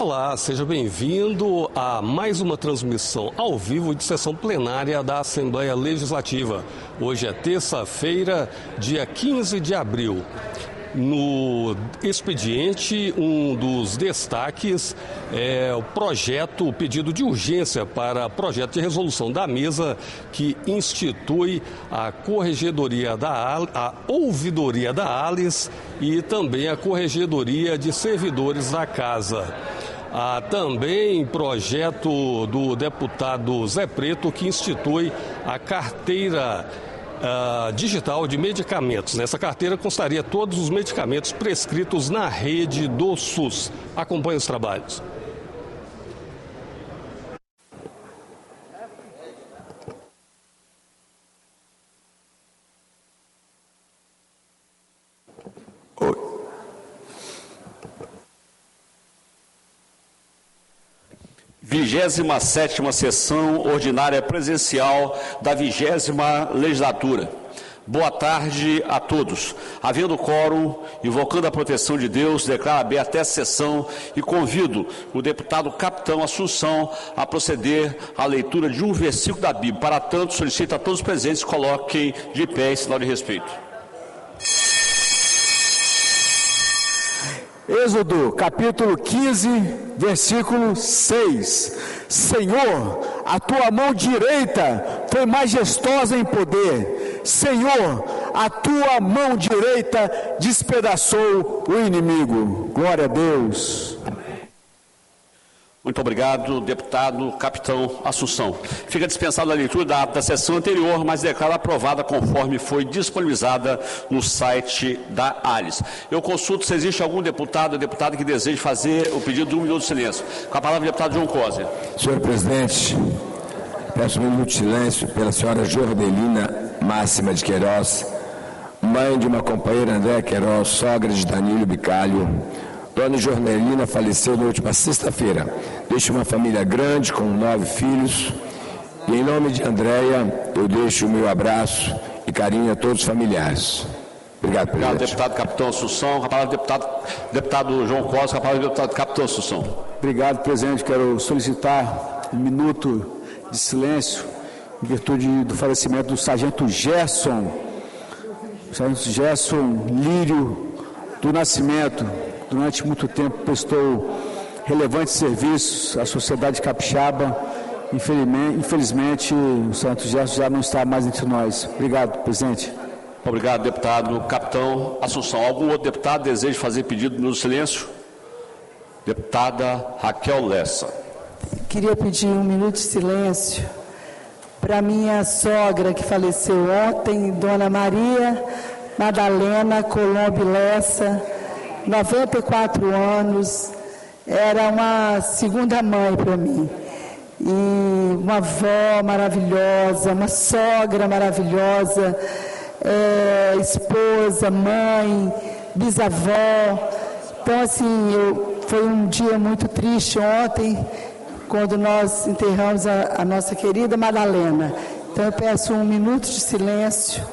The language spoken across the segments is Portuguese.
Olá, seja bem-vindo a mais uma transmissão ao vivo de sessão plenária da Assembleia Legislativa. Hoje é terça-feira, dia 15 de abril. No expediente, um dos destaques é o pedido de urgência para projeto de resolução da mesa que institui a ouvidoria da ALIS e também a corregedoria de servidores da Casa. Há também projeto do deputado Zé Preto que institui a carteira digital de medicamentos. Nessa carteira constaria todos os medicamentos prescritos na rede do SUS. Acompanhe os trabalhos. Vigésima sétima sessão ordinária presencial da 20ª legislatura. Boa tarde a todos. Havendo quórum, invocando a proteção de Deus, declaro aberta esta sessão e convido o deputado Capitão Assunção a proceder à leitura de um versículo da Bíblia. Para tanto, solicito a todos os presentes coloquem de pé em sinal de respeito. Êxodo, capítulo 15, versículo 6. Senhor, a tua mão direita foi majestosa em poder. Senhor, a tua mão direita despedaçou o inimigo. Glória a Deus. Muito obrigado, deputado Capitão Assunção. Fica dispensada a leitura da sessão anterior, mas declaro aprovada conforme foi disponibilizada no site da ALIS. Eu consulto se existe algum deputado ou deputada que deseje fazer o pedido de 1 minuto de silêncio. Com a palavra o deputado João Coser. Senhor presidente, peço 1 minuto de silêncio pela senhora Jordelina Máxima de Queiroz, mãe de uma companheira André Queiroz, sogra de Danilo Bicalho. Dona Jornelina faleceu na última sexta-feira. Deixo uma família grande com 9 filhos. E em nome de Andréia, eu deixo o meu abraço e carinho a todos os familiares. Obrigado, presidente. Obrigado, deputado Capitão Assunção. A palavra do deputado João Costa, a palavra do deputado Capitão Assunção. Obrigado, presidente. Quero solicitar 1 minuto de silêncio em virtude do falecimento do sargento Gerson. Sargento Gerson Lírio do Nascimento. Durante muito tempo prestou relevantes serviços à sociedade capixaba. Infelizmente, o Santo Gerson já não está mais entre nós. Obrigado, presidente. Obrigado, deputado Capitão Assunção. Algum outro deputado deseja fazer pedido no silêncio? Deputada Raquel Lessa. Queria pedir 1 minuto de silêncio para minha sogra que faleceu ontem, Dona Maria Madalena Colombo Lessa, 94 anos, era uma segunda mãe para mim, e uma avó maravilhosa, uma sogra maravilhosa, esposa, mãe, bisavó. Então, assim, foi um dia muito triste ontem, quando nós enterramos a nossa querida Madalena. Então, eu peço 1 minuto de silêncio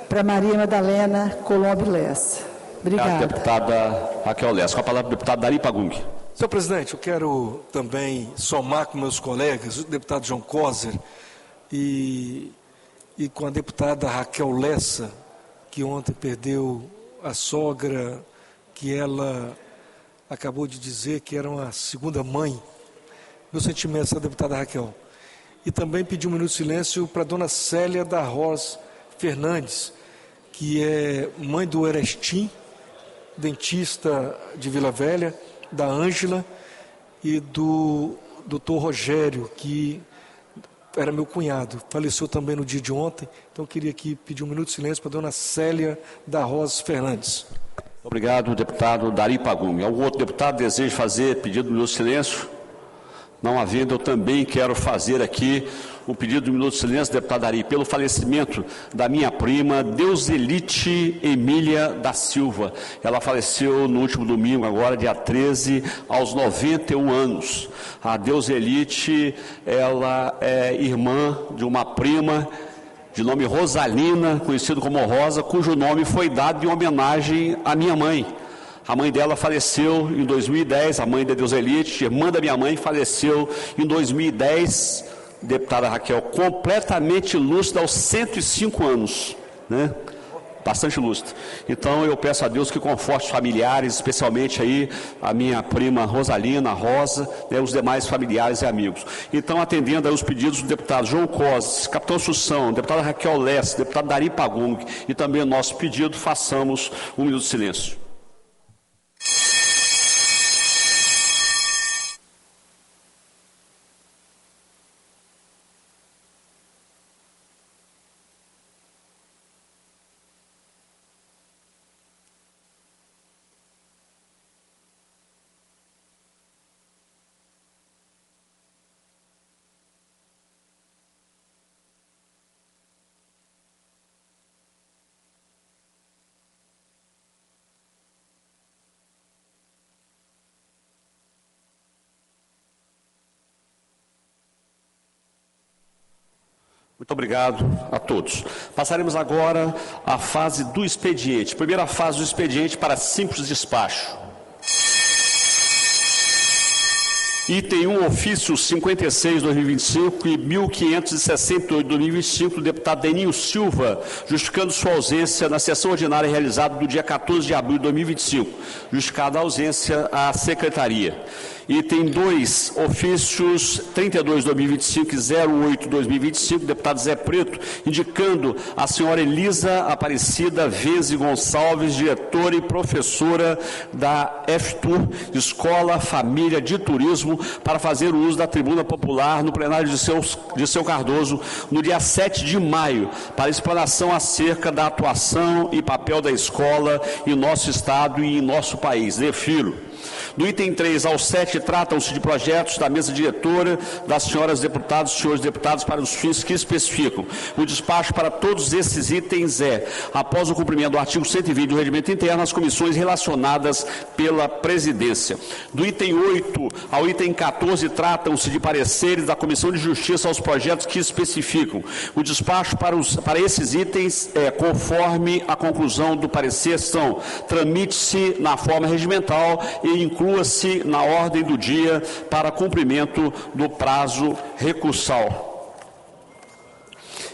para Maria Madalena Colombo Lessa. Obrigada. A deputada Raquel Lessa. Com a palavra do deputado Dari Pagung. Senhor presidente, eu quero também somar com meus colegas, o deputado João Coser e com a deputada Raquel Lessa, que ontem perdeu a sogra, que ela acabou de dizer que era uma segunda mãe. Meus sentimentos à deputada Raquel. E também pedir 1 minuto de silêncio para a dona Célia da Roz Fernandes, que é mãe do Erestim, dentista de Vila Velha, da Ângela e do doutor Rogério, que era meu cunhado, faleceu também no dia de ontem. Então eu queria aqui pedir 1 minuto de silêncio para a dona Célia da Rosa Fernandes. Obrigado, deputado Dari Pagum. Algum outro deputado deseja fazer pedido de 1 minuto de silêncio? Não havendo, eu também quero fazer aqui um pedido de 1 minuto de silêncio, deputado Dari, pelo falecimento da minha prima, Deuselite Emília da Silva. Ela faleceu no último domingo, agora, dia 13, aos 91 anos. A Deuselite, ela é irmã de uma prima de nome Rosalina, conhecido como Rosa, cujo nome foi dado em homenagem à minha mãe, A mãe dela faleceu em 2010, a mãe da Deuselite, irmã da minha mãe, faleceu em 2010, deputada Raquel, completamente lúcida aos 105 anos, né? Bastante lúcida. Então eu peço a Deus que conforte os familiares, especialmente aí a minha prima Rosalina, a Rosa, né, os demais familiares e amigos. Então, atendendo aí os pedidos do deputado João Cosas, capitão Assunção, deputada Raquel Lessa, deputado Dari Pagum e também o nosso pedido, façamos um minuto de silêncio. Muito obrigado a todos. Passaremos agora à fase do expediente. Primeira fase do expediente para simples despacho. Item 1, ofício 56/2025 e 1568/2025, do deputado Deninho Silva, justificando sua ausência na sessão ordinária realizada do dia 14 de abril de 2025. Justificada a ausência à secretaria. Item 2, ofícios 32/2025 e 08/2025, deputado Zé Preto, indicando a senhora Elisa Aparecida Veze Gonçalves, diretora e professora da FTUR, Escola Família de Turismo, para fazer o uso da tribuna popular no plenário de seu Cardoso, no dia 7 de maio, para explanação acerca da atuação e papel da escola em nosso Estado e em nosso país. Refiro. Do item 3 ao 7, tratam-se de projetos da mesa diretora, das senhoras deputadas e senhores deputados, para os fins que especificam. O despacho para todos esses itens é, após o cumprimento do artigo 120 do Regimento Interno, as comissões relacionadas pela presidência. Do item 8 ao item 14, tratam-se de pareceres da Comissão de Justiça aos projetos que especificam. O despacho para esses itens é, conforme a conclusão do parecer, são: tramite-se na forma regimental e inclua-se na ordem do dia para cumprimento do prazo recursal.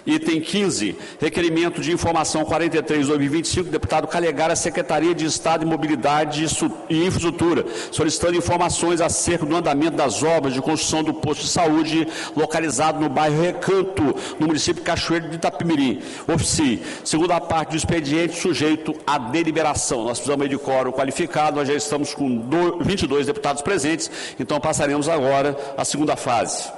Item 15, requerimento de informação 43/2025, deputado Calegara, Secretaria de Estado de Mobilidade e Infraestrutura, solicitando informações acerca do andamento das obras de construção do posto de saúde localizado no bairro Recanto, no município de Cachoeiro de Itapemirim. Oficie, segunda parte do expediente, sujeito à deliberação. Nós precisamos de quórum qualificado, nós já estamos com 22 deputados presentes, então passaremos agora à segunda fase.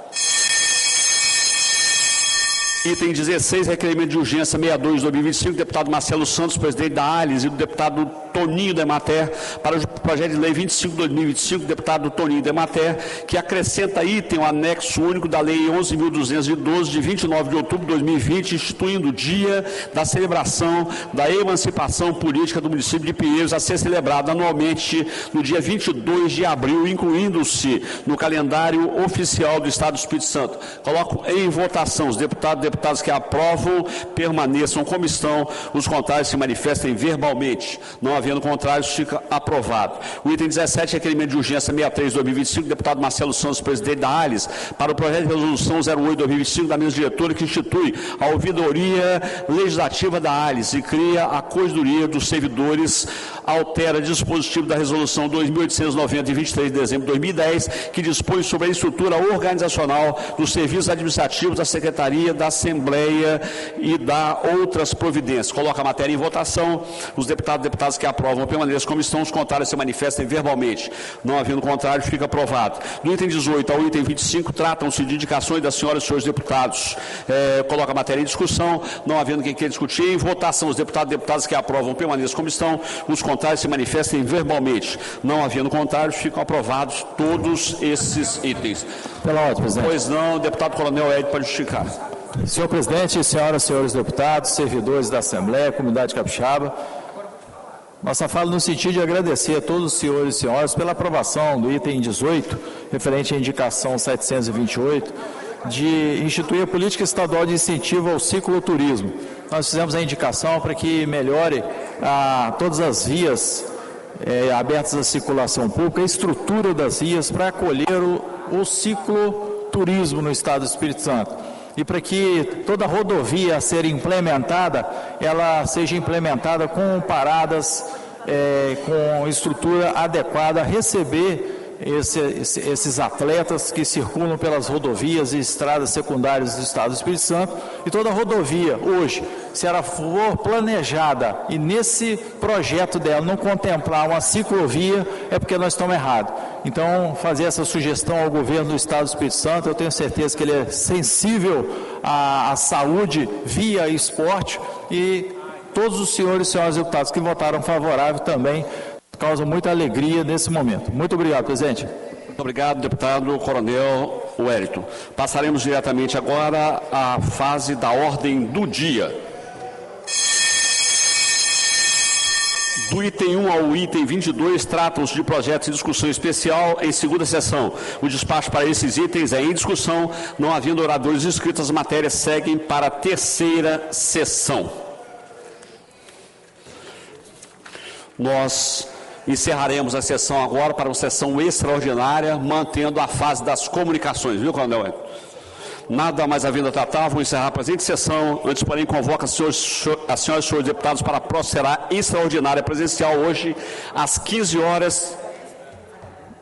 Item 16, requerimento de urgência 62/2025, deputado Marcelo Santos, presidente da ALIS, e do deputado Toninho da Emater, para o projeto de lei 25/2025, deputado Toninho da Emater, que acrescenta item, o anexo único da lei 11.212, de 29 de outubro de 2020, instituindo o dia da celebração da emancipação política do município de Pinheiros, a ser celebrado anualmente no dia 22 de abril, incluindo-se no calendário oficial do Estado do Espírito Santo. Coloco em votação os deputados que aprovam, permaneçam como estão, os contrários se manifestem verbalmente. Não havendo contrários, fica aprovado. O item 17, requerimento de urgência 63/2025, deputado Marcelo Santos, presidente da ALIS, para o projeto de resolução 08/2025 da mesa diretora, que institui a ouvidoria legislativa da ALIS e cria a corregedoria dos servidores, altera dispositivo da resolução 2.890, de 23 de dezembro de 2010, que dispõe sobre a estrutura organizacional dos serviços administrativos da Secretaria da Assembleia e dá outras providências. Coloca a matéria em votação. Os deputados que aprovam permaneçam como estão, os contrários se manifestem verbalmente. Não havendo contrário, fica aprovado. Do item 18 ao item 25, tratam-se de indicações das senhoras e senhores deputados. Coloca a matéria em discussão. Não havendo quem queira discutir, em votação, os deputadas que aprovam permaneçam como estão, os contrários se manifestem verbalmente. Não havendo contrários, ficam aprovados todos esses itens. Pela ordem, presidente. Pois não, deputado Coronel Ed, para justificar. Senhor presidente, senhoras e senhores deputados, servidores da Assembleia, comunidade capixaba, nossa fala no sentido de agradecer a todos os senhores e senhoras pela aprovação do item 18, referente à indicação 728, de instituir a política estadual de incentivo ao cicloturismo. Nós fizemos a indicação para que melhore todas as vias abertas à circulação pública, a estrutura das vias para acolher o cicloturismo no estado do Espírito Santo. E para que toda rodovia a ser implementada, ela seja implementada com paradas, com estrutura adequada a receber esses atletas que circulam pelas rodovias e estradas secundárias do estado do Espírito Santo. E toda rodovia hoje, se ela for planejada e nesse projeto dela não contemplar uma ciclovia, é porque nós estamos errados. Então, fazer essa sugestão ao governo do estado do Espírito Santo, eu tenho certeza que ele é sensível à saúde via esporte, e todos os senhores e senhoras deputados que votaram favorável também causa muita alegria nesse momento. Muito obrigado, presidente. Muito obrigado, deputado Coronel Wellington. Passaremos diretamente agora à fase da ordem do dia. Do item 1 ao item 22, tratam-se de projetos de discussão especial em segunda sessão. O despacho para esses itens é em discussão, não havendo oradores inscritos, as matérias seguem para a terceira sessão. Nós encerraremos a sessão agora para uma sessão extraordinária, mantendo a fase das comunicações, viu, Coronel Wellington? Nada mais havendo a tratar, vou encerrar a presente sessão. Antes, porém, convoco as senhoras e senhores deputados para a próxima extraordinária presencial hoje, às 15 horas.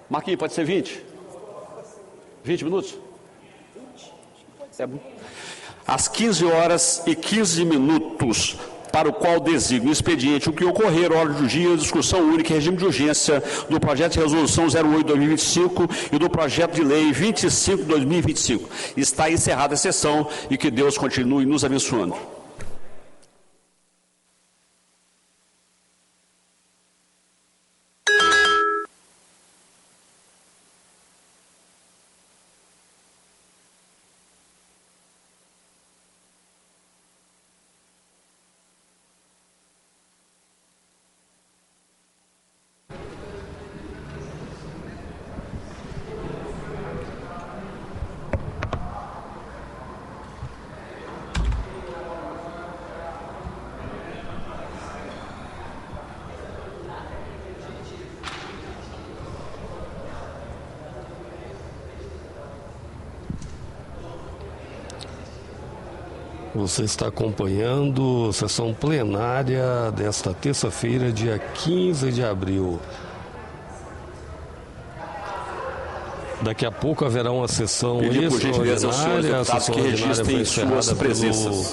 Marquinhos, pode ser 20? 20 minutos? Às 15 horas e 15 minutos. Para o qual designa o expediente o que ocorrer, ordem do dia, discussão única e regime de urgência do projeto de resolução 08-2025 e do projeto de lei 25-2025. Está encerrada a sessão e que Deus continue nos abençoando. Você está acompanhando a sessão plenária desta terça-feira, dia 15 de abril. Daqui a pouco haverá uma sessão extraordinária. A sessão ordinária foi encerrada pelo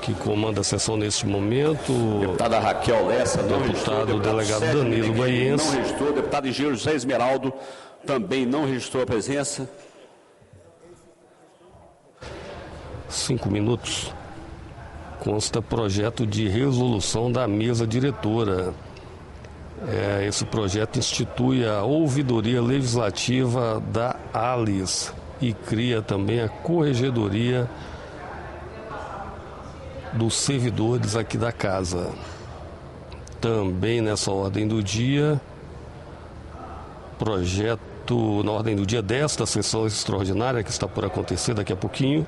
que comanda a sessão neste momento. Deputada Raquel Lessa, não registrou. Deputado delegado Danilo Baiense. Não registrou. Deputado engenheiro José Esmeraldo também não registrou a presença. 5 minutos. Consta projeto de resolução da mesa diretora. Esse projeto institui a ouvidoria legislativa da ALIS e cria também a corregedoria dos servidores aqui da casa. Também nessa ordem do dia, projeto na ordem do dia desta sessão extraordinária que está por acontecer daqui a pouquinho,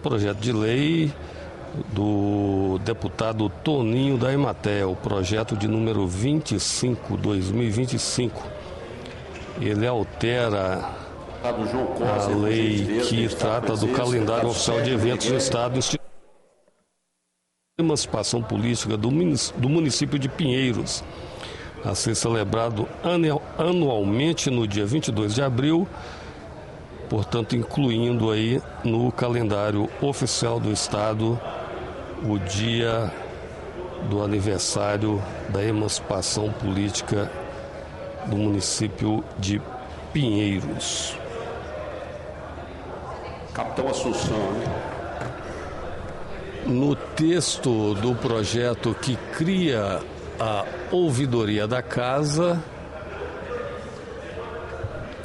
projeto de lei do deputado Toninho da Ematel, projeto de número 25/2025. Ele altera a lei que trata do calendário oficial de eventos do Estado, emancipação política do município de Pinheiros, a ser celebrado anualmente no dia 22 de abril, portanto, incluindo aí no calendário oficial do Estado o dia do aniversário da emancipação política do município de Pinheiros. Capitão Assunção, né? No texto do projeto que cria a ouvidoria da Casa,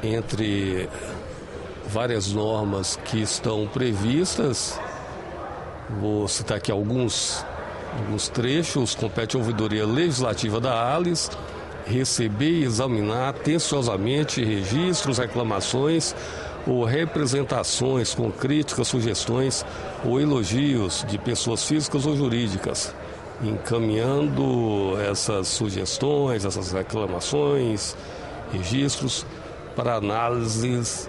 entre várias normas que estão previstas, vou citar aqui alguns trechos. Compete à ouvidoria legislativa da ALIS receber e examinar atenciosamente registros, reclamações ou representações com críticas, sugestões ou elogios de pessoas físicas ou jurídicas, encaminhando essas sugestões, essas reclamações, registros para análises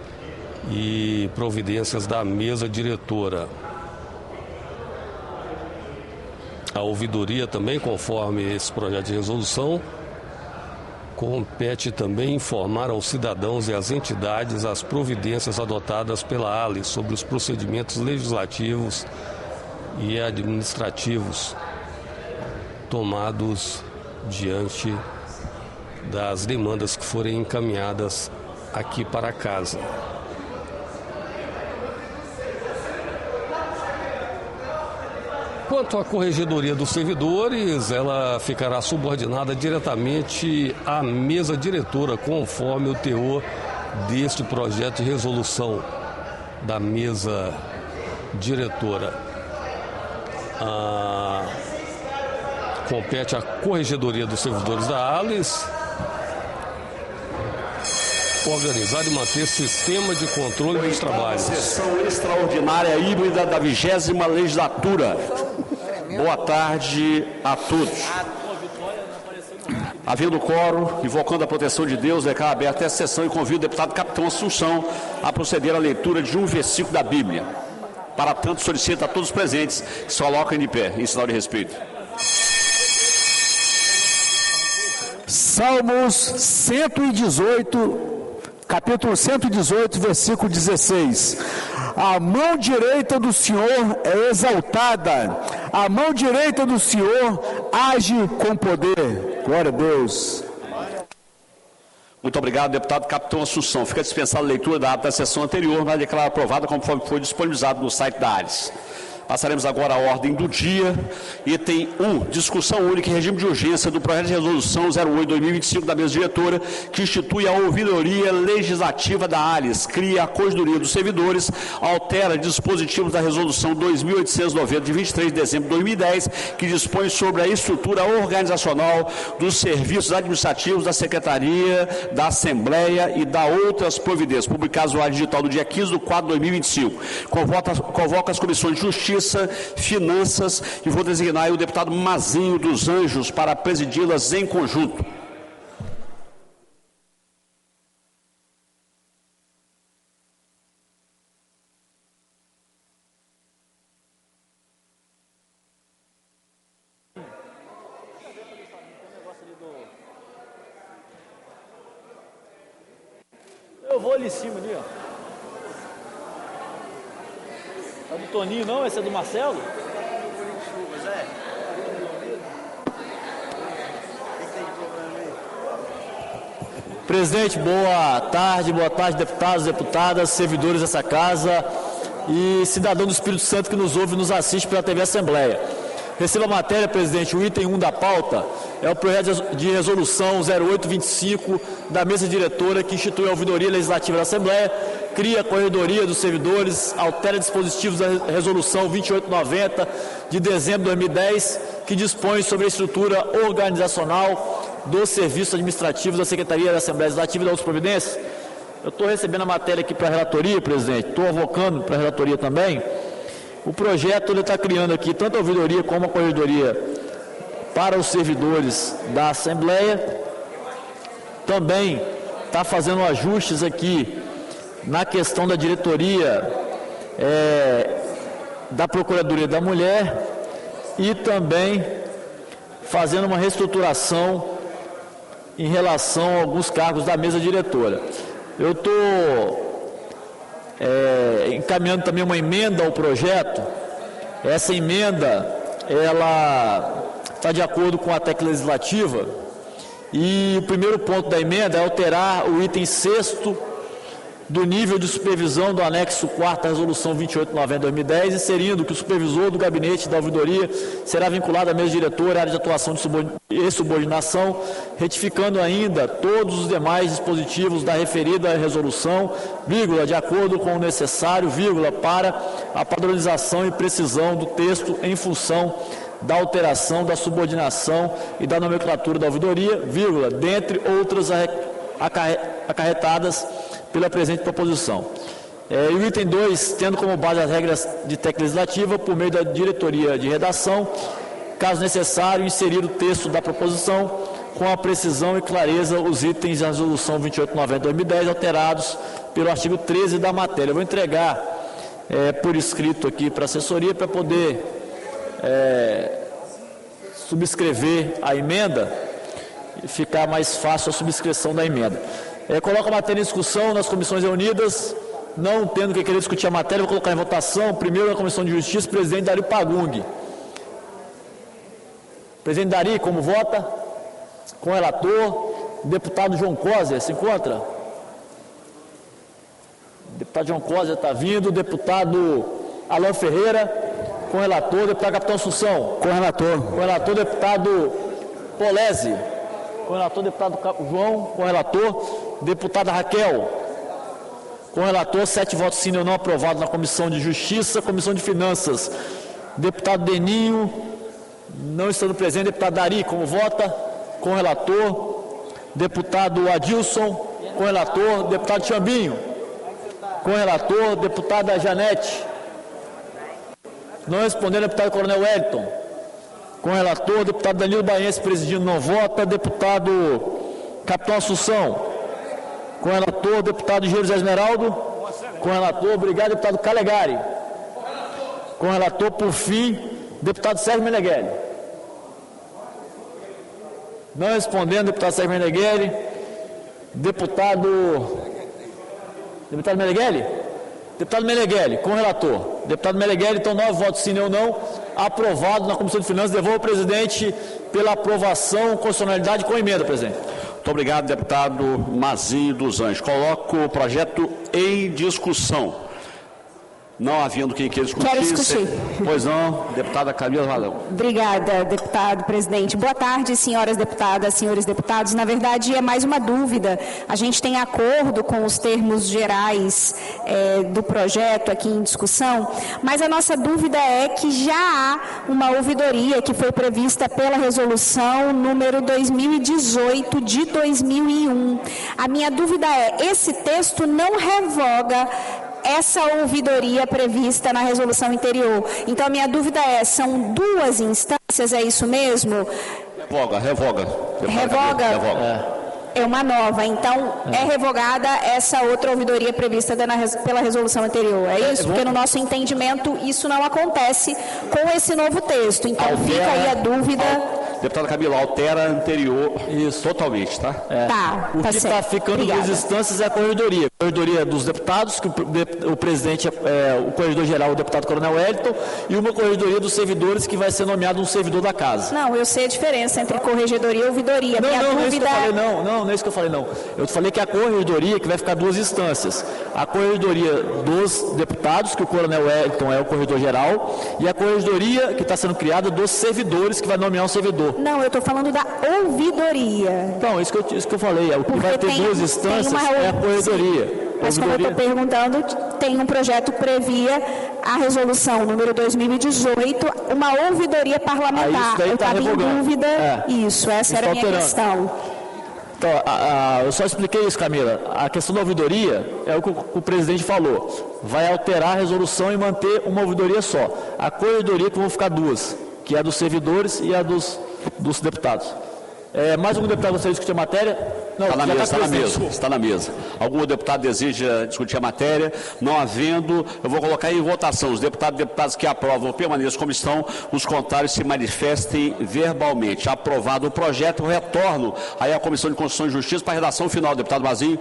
e providências da mesa diretora. A ouvidoria também, conforme esse projeto de resolução, compete também informar aos cidadãos e às entidades as providências adotadas pela ALI sobre os procedimentos legislativos e administrativos tomados diante das demandas que forem encaminhadas aqui para casa. Quanto à corregedoria dos servidores, ela ficará subordinada diretamente à mesa diretora, conforme o teor deste projeto de resolução da mesa diretora. Compete à corregedoria dos servidores da ALIS organizar e manter sistema de controle dos trabalhos. Sessão extraordinária híbrida da 20ª legislatura. Boa tarde a todos. Havendo quórum, invocando a proteção de Deus, declaro aberta esta sessão e convido o deputado Capitão Assunção a proceder à leitura de um versículo da Bíblia. Para tanto, solicito a todos os presentes que se coloquem de pé, em sinal de respeito. Salmos 118, capítulo 118, versículo 16. A mão direita do Senhor é exaltada, a mão direita do Senhor age com poder. Glória a Deus. Muito obrigado, deputado Capitão Assunção. Fica dispensada a leitura da ata da sessão anterior, mas declaro aprovada conforme foi disponibilizado no site da ALIS. Passaremos agora à ordem do dia. Item 1, discussão única em regime de urgência do projeto de resolução 08/2025 da mesa diretora, que institui a ouvidoria legislativa da ALIS, cria a corregedoria dos servidores, altera dispositivos da resolução 2890 de 23 de dezembro de 2010, que dispõe sobre a estrutura organizacional dos serviços administrativos da Secretaria, da Assembleia e da outras providências, publicados no Diário Digital do dia 15/4/2025. Convoca as comissões de Justiça, Finanças, e vou designar o deputado Mazinho dos Anjos para presidi-las em conjunto. Eu vou ali em cima, ali, ó. É do Toninho, não? Esse é do Marcelo? Presidente, boa tarde, deputados, deputadas, servidores dessa casa e cidadão do Espírito Santo que nos ouve e nos assiste pela TV Assembleia. Receba a matéria, presidente. O item 1 da pauta é o projeto de resolução 08/25 da mesa diretora, que institui a ouvidoria legislativa da Assembleia, cria a corregedoria dos servidores, altera dispositivos da resolução 2890 de dezembro de 2010, que dispõe sobre a estrutura organizacional dos serviços administrativos da Secretaria da Assembleia Legislativa e da outras providências. Eu estou recebendo a matéria aqui para a relatoria, presidente, estou avocando para a relatoria também. O projeto está criando aqui tanto a ouvidoria como a corregedoria para os servidores da Assembleia. Também está fazendo ajustes aqui na questão da diretoria da Procuradoria da Mulher e também fazendo uma reestruturação em relação a alguns cargos da mesa diretora. Eu estou encaminhando também uma emenda ao projeto. Essa emenda, ela está de acordo com a técnica legislativa, e o primeiro ponto da emenda é alterar o item 6º do nível de supervisão do anexo 4º da resolução 2890 de 2010, inserindo que o supervisor do gabinete da ouvidoria será vinculado à mesa diretora, área de atuação e subordinação, retificando ainda todos os demais dispositivos da referida resolução, vírgula, de acordo com o necessário, vírgula, para a padronização e precisão do texto em função da alteração da subordinação e da nomenclatura da ouvidoria, vírgula, dentre outras acarretadas pela presente proposição. E o item 2, tendo como base as regras de técnica legislativa, por meio da diretoria de redação, caso necessário, inserir o texto da proposição com a precisão e clareza os itens da resolução 2890/2010 alterados pelo artigo 13 da matéria. Eu vou entregar por escrito aqui para a assessoria para poder subscrever a emenda e ficar mais fácil a subscrição da emenda. Coloco a matéria em discussão nas comissões reunidas, não tendo que querer discutir a matéria, vou colocar em votação, primeiro na Comissão de Justiça, presidente Dari Pagung. Presidente Dari, como vota? Com o relator, deputado João Coser, se encontra? Deputado João Coser está vindo, deputado Alain Ferreira, com o relator, deputado Capitão Assunção. Com o relator. Com o relator, deputado Polese. Com o relator, deputado João. Com o relator, deputada Raquel. Com o relator, 7 votos sim, não aprovado na Comissão de Justiça, Comissão de Finanças. Deputado Deninho, não estando presente, deputado Dari, como vota? Com o relator, deputado Adilson. Com o relator, deputado Chambinho. Com o relator, deputada Janete. Não respondendo, deputado Coronel Wellington. Com o relator, deputado Danilo Baense, presidindo, não vota. Deputado Capitão Assunção. Com o relator, deputado José Esmeraldo. Com o relator, obrigado, deputado Calegari. Com o relator, por fim, deputado Sérgio Meneghelli. Não respondendo, deputado Sérgio Meneghelli. Deputado Meneghelli? Deputado Meneghelli, com o relator. Deputado Meneghelli, então 9 votos sim ou não, aprovado na Comissão de Finanças. Devolvo ao presidente pela aprovação, constitucionalidade com emenda, presidente. Muito obrigado, deputado Mazinho dos Anjos. Coloco o projeto em discussão. Não havendo quem queira discutir. Quero discutir. Pois não, deputada Camila Valão. Obrigada, deputado presidente. Boa tarde, senhoras deputadas, senhores deputados. Na verdade, é mais uma dúvida. A gente tem acordo com os termos gerais do projeto aqui em discussão, mas a nossa dúvida é que já há uma ouvidoria que foi prevista pela resolução número 2018 de 2001. A minha dúvida é, esse texto não revoga essa ouvidoria prevista na resolução anterior. Então, a minha dúvida é, são 2 instâncias, é isso mesmo? Revoga. É uma nova. Então, é revogada essa outra ouvidoria prevista pela resolução anterior. É isso? Porque no nosso entendimento, isso não acontece com esse novo texto. Então, fica aí a dúvida. Deputada Camila, altera anterior. Isso, totalmente, tá? O que está ficando em 2 instâncias é a corredoria. A corredoria dos deputados, que o presidente o corregedor-geral, o deputado Coronel Wellington, e uma corredoria dos servidores, que vai ser nomeado um servidor da casa. Não, eu sei a diferença entre corregedoria e ouvidoria. Não é isso que eu falei, não é isso que eu falei, não. Eu falei que a corredoria, que vai ficar 2 instâncias. A corredoria dos deputados, que o Coronel Wellington é o corregedor-geral, e a corredoria que está sendo criada dos servidores, que vai nomear um servidor. Não, eu estou falando da ouvidoria. Então, isso que eu falei. O que vai ter 2 instâncias é a corredoria. Mas como eu estou perguntando, tem um projeto que previa a resolução número 2018, uma ouvidoria parlamentar. Eu estava em dúvida. Isso, essa era a minha questão. Então, eu só expliquei isso, Camila. A questão da ouvidoria é o que o presidente falou. Vai alterar a resolução e manter uma ouvidoria só. A corredoria que vão ficar 2, que é a dos servidores e a dos deputados. Mais algum deputado gostaria de discutir a matéria? Não, está na mesa. Algum deputado deseja discutir a matéria? Não havendo, eu vou colocar em votação. Os deputados que aprovam permaneçam como estão, os contrários se manifestem verbalmente. Aprovado o projeto, eu retorno aí à Comissão de Constituição e Justiça para a redação final. Deputado Mazinho.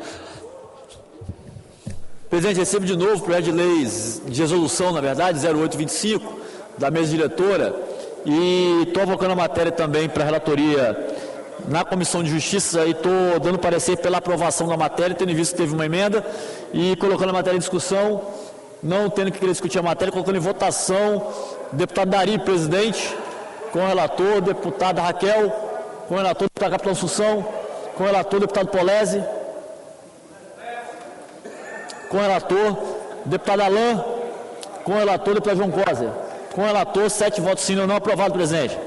Presidente, recebo de novo o projeto de lei de resolução, na verdade, 0825, da mesa diretora, e estou avocando a matéria também para a relatoria na Comissão de Justiça e estou dando parecer pela aprovação da matéria, tendo visto que teve uma emenda, e colocando a matéria em discussão, não tendo que querer discutir a matéria, colocando em votação, deputado Dari, presidente, com o relator, deputada Raquel, com o relator, deputado Capitão Assunção, com o relator, deputado Polese, com o relator, deputado Alain, com o relator, deputado João Coser, com o relator, 7 votos sim, não aprovado, presidente.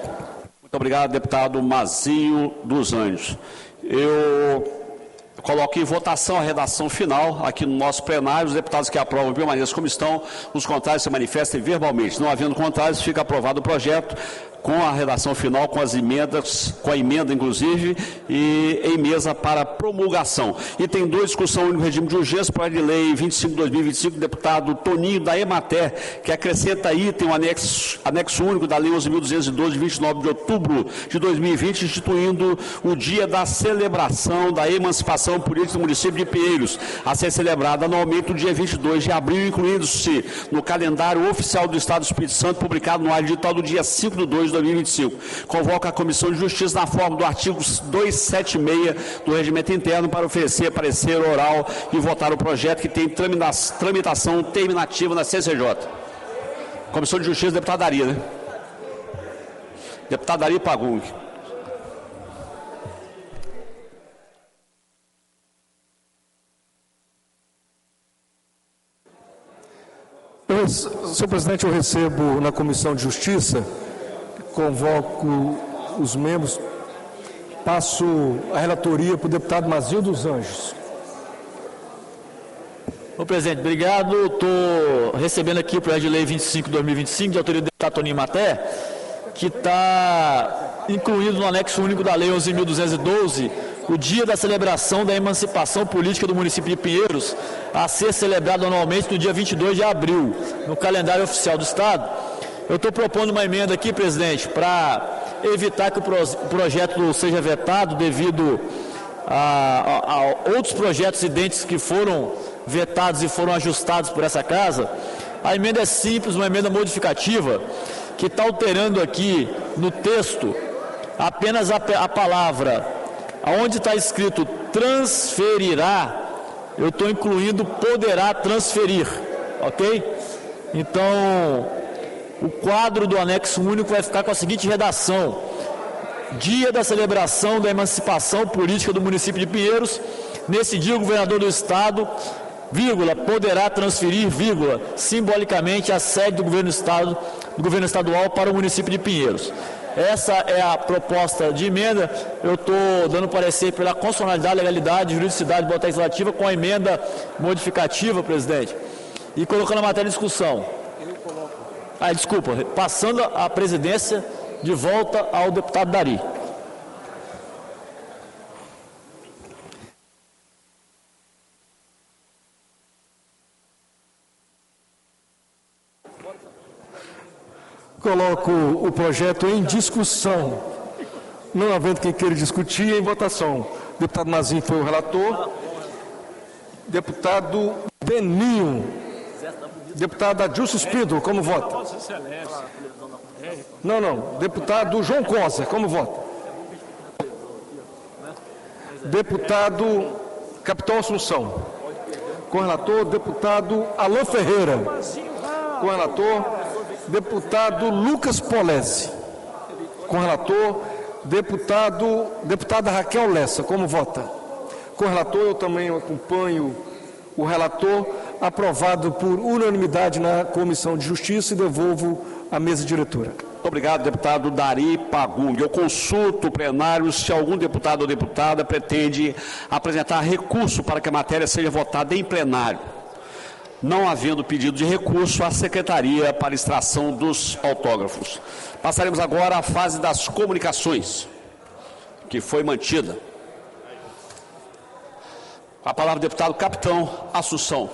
Muito obrigado, deputado Mazinho dos Anjos. Eu coloco em votação a redação final aqui no nosso plenário. Os deputados que aprovam permaneçam como estão, os contrários se manifestem verbalmente. Não havendo contrários, fica aprovado o projeto. com a redação final, com as emendas, com a emenda inclusive, e em mesa para promulgação. E tem 2, discussão no regime de urgência, projeto de lei 25/2025, deputado Toninho da Emater, que acrescenta item, o anexo único da lei 11.212, de 29 de outubro de 2020, instituindo o dia da celebração da emancipação política do município de Pinheiros, a ser celebrado anualmente no dia 22 de abril, incluindo-se no calendário oficial do Estado do Espírito Santo, publicado no ar digital do dia 5/2 de 2025. Convoca a Comissão de Justiça na forma do artigo 276 do Regimento Interno para oferecer parecer oral e votar o projeto que tem tramitação terminativa na CCJ. Comissão de Justiça, deputado Dari, né? Deputado Dari Pagum. Senhor presidente, eu recebo na Comissão de Justiça, convoco os membros, passo a relatoria para o deputado Mazil dos Anjos. Ô, presidente, obrigado. Estou recebendo aqui o projeto de lei 25/2025, de autoria do deputado Toninho Maté, que está incluído no anexo único da lei 11.212, o dia da celebração da emancipação política do município de Pinheiros, a ser celebrado anualmente no dia 22 de abril, no calendário oficial do Estado. Eu estou propondo uma emenda aqui, presidente, para evitar que o projeto seja vetado devido a outros projetos idênticos que foram vetados e foram ajustados por essa casa. A emenda é simples, uma emenda modificativa, que está alterando aqui no texto apenas a palavra, onde está escrito transferirá, eu estou incluindo poderá transferir, ok? Então, o quadro do anexo único vai ficar com a seguinte redação: dia da celebração da emancipação política do município de Pinheiros, nesse dia o governador do Estado, vírgula, poderá transferir, vírgula, simbolicamente a sede do governo estadual para o município de Pinheiros. Essa é a proposta de emenda. Eu estou dando parecer pela constitucionalidade, legalidade, juridicidade, boa legislativa com a emenda modificativa, presidente, e colocando a matéria em discussão. Desculpa, passando a presidência de volta ao deputado Dari. Coloco o projeto em discussão, não havendo quem queira discutir, em votação. O deputado Mazinho foi o relator. Deputado Beninho. Deputado Adilson Espíndola, como vota? Não. Deputado João Coser, como vota? Deputado Capitão Assunção. Com relator, deputado Alain Ferreira. Com relator, deputado Lucas Polese. Com relator, deputada Raquel Lessa. Como vota? Com relator, eu também acompanho o relator, aprovado por unanimidade na Comissão de Justiça, e devolvo à mesa diretora. Muito obrigado, deputado Dari Pagum. Eu consulto o plenário se algum deputado ou deputada pretende apresentar recurso para que a matéria seja votada em plenário. Não havendo pedido de recurso, a Secretaria para extração dos autógrafos. Passaremos agora à fase das comunicações, que foi mantida. A palavra ao deputado Capitão Assunção.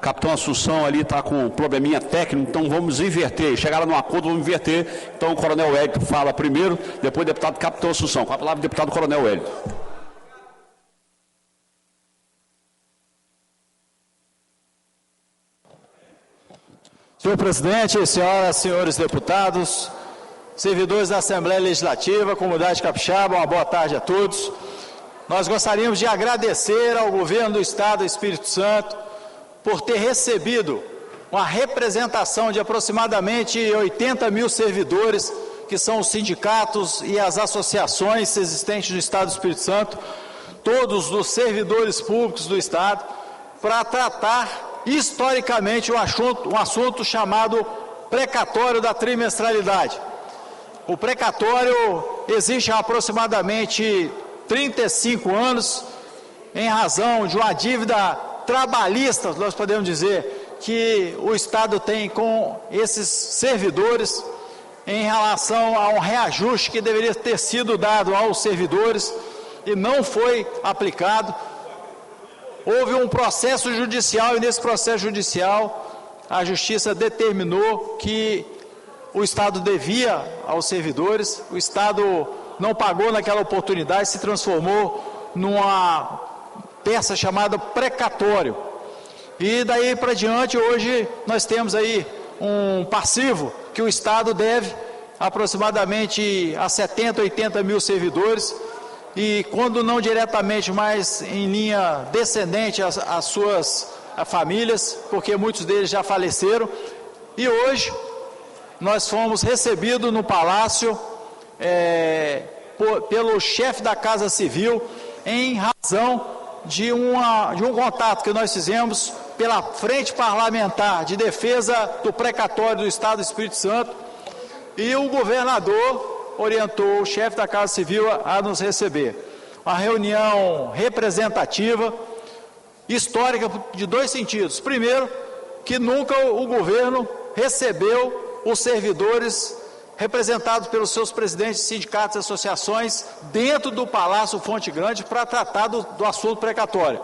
Capitão Assunção ali está com um probleminha técnico, então vamos inverter. Chegaram num acordo, vamos inverter. Então o Coronel Hélio fala primeiro, depois o deputado Capitão Assunção. Com a palavra, o deputado Coronel Hélio. Senhor presidente, senhoras e senhores deputados, servidores da Assembleia Legislativa, comunidade capixaba, uma boa tarde a todos. Nós gostaríamos de agradecer ao governo do Estado do Espírito Santo por ter recebido uma representação de aproximadamente 80 mil servidores, que são os sindicatos e as associações existentes no Estado do Espírito Santo, todos os servidores públicos do Estado, para tratar historicamente um assunto chamado precatório da trimestralidade. O precatório existe há aproximadamente 35 anos, em razão de uma dívida trabalhista, nós podemos dizer, que o Estado tem com esses servidores, em relação a um reajuste que deveria ter sido dado aos servidores e não foi aplicado. Houve um processo judicial e nesse processo judicial a Justiça determinou que o Estado devia aos servidores, o Estado não pagou naquela oportunidade, se transformou numa peça chamada precatório. E daí para diante, hoje nós temos aí um passivo que o Estado deve aproximadamente a 70, 80 mil servidores, e quando não diretamente, mas em linha descendente às suas famílias, porque muitos deles já faleceram. E hoje nós fomos recebidos no Palácio pelo chefe da Casa Civil, em razão de um contato que nós fizemos pela Frente Parlamentar de Defesa do Precatório do Estado do Espírito Santo, e o governador orientou o chefe da Casa Civil a nos receber. Uma reunião representativa, histórica, de dois sentidos. Primeiro, que nunca o governo recebeu os servidores representados pelos seus presidentes de sindicatos e associações dentro do Palácio Fonte Grande para tratar do assunto precatório.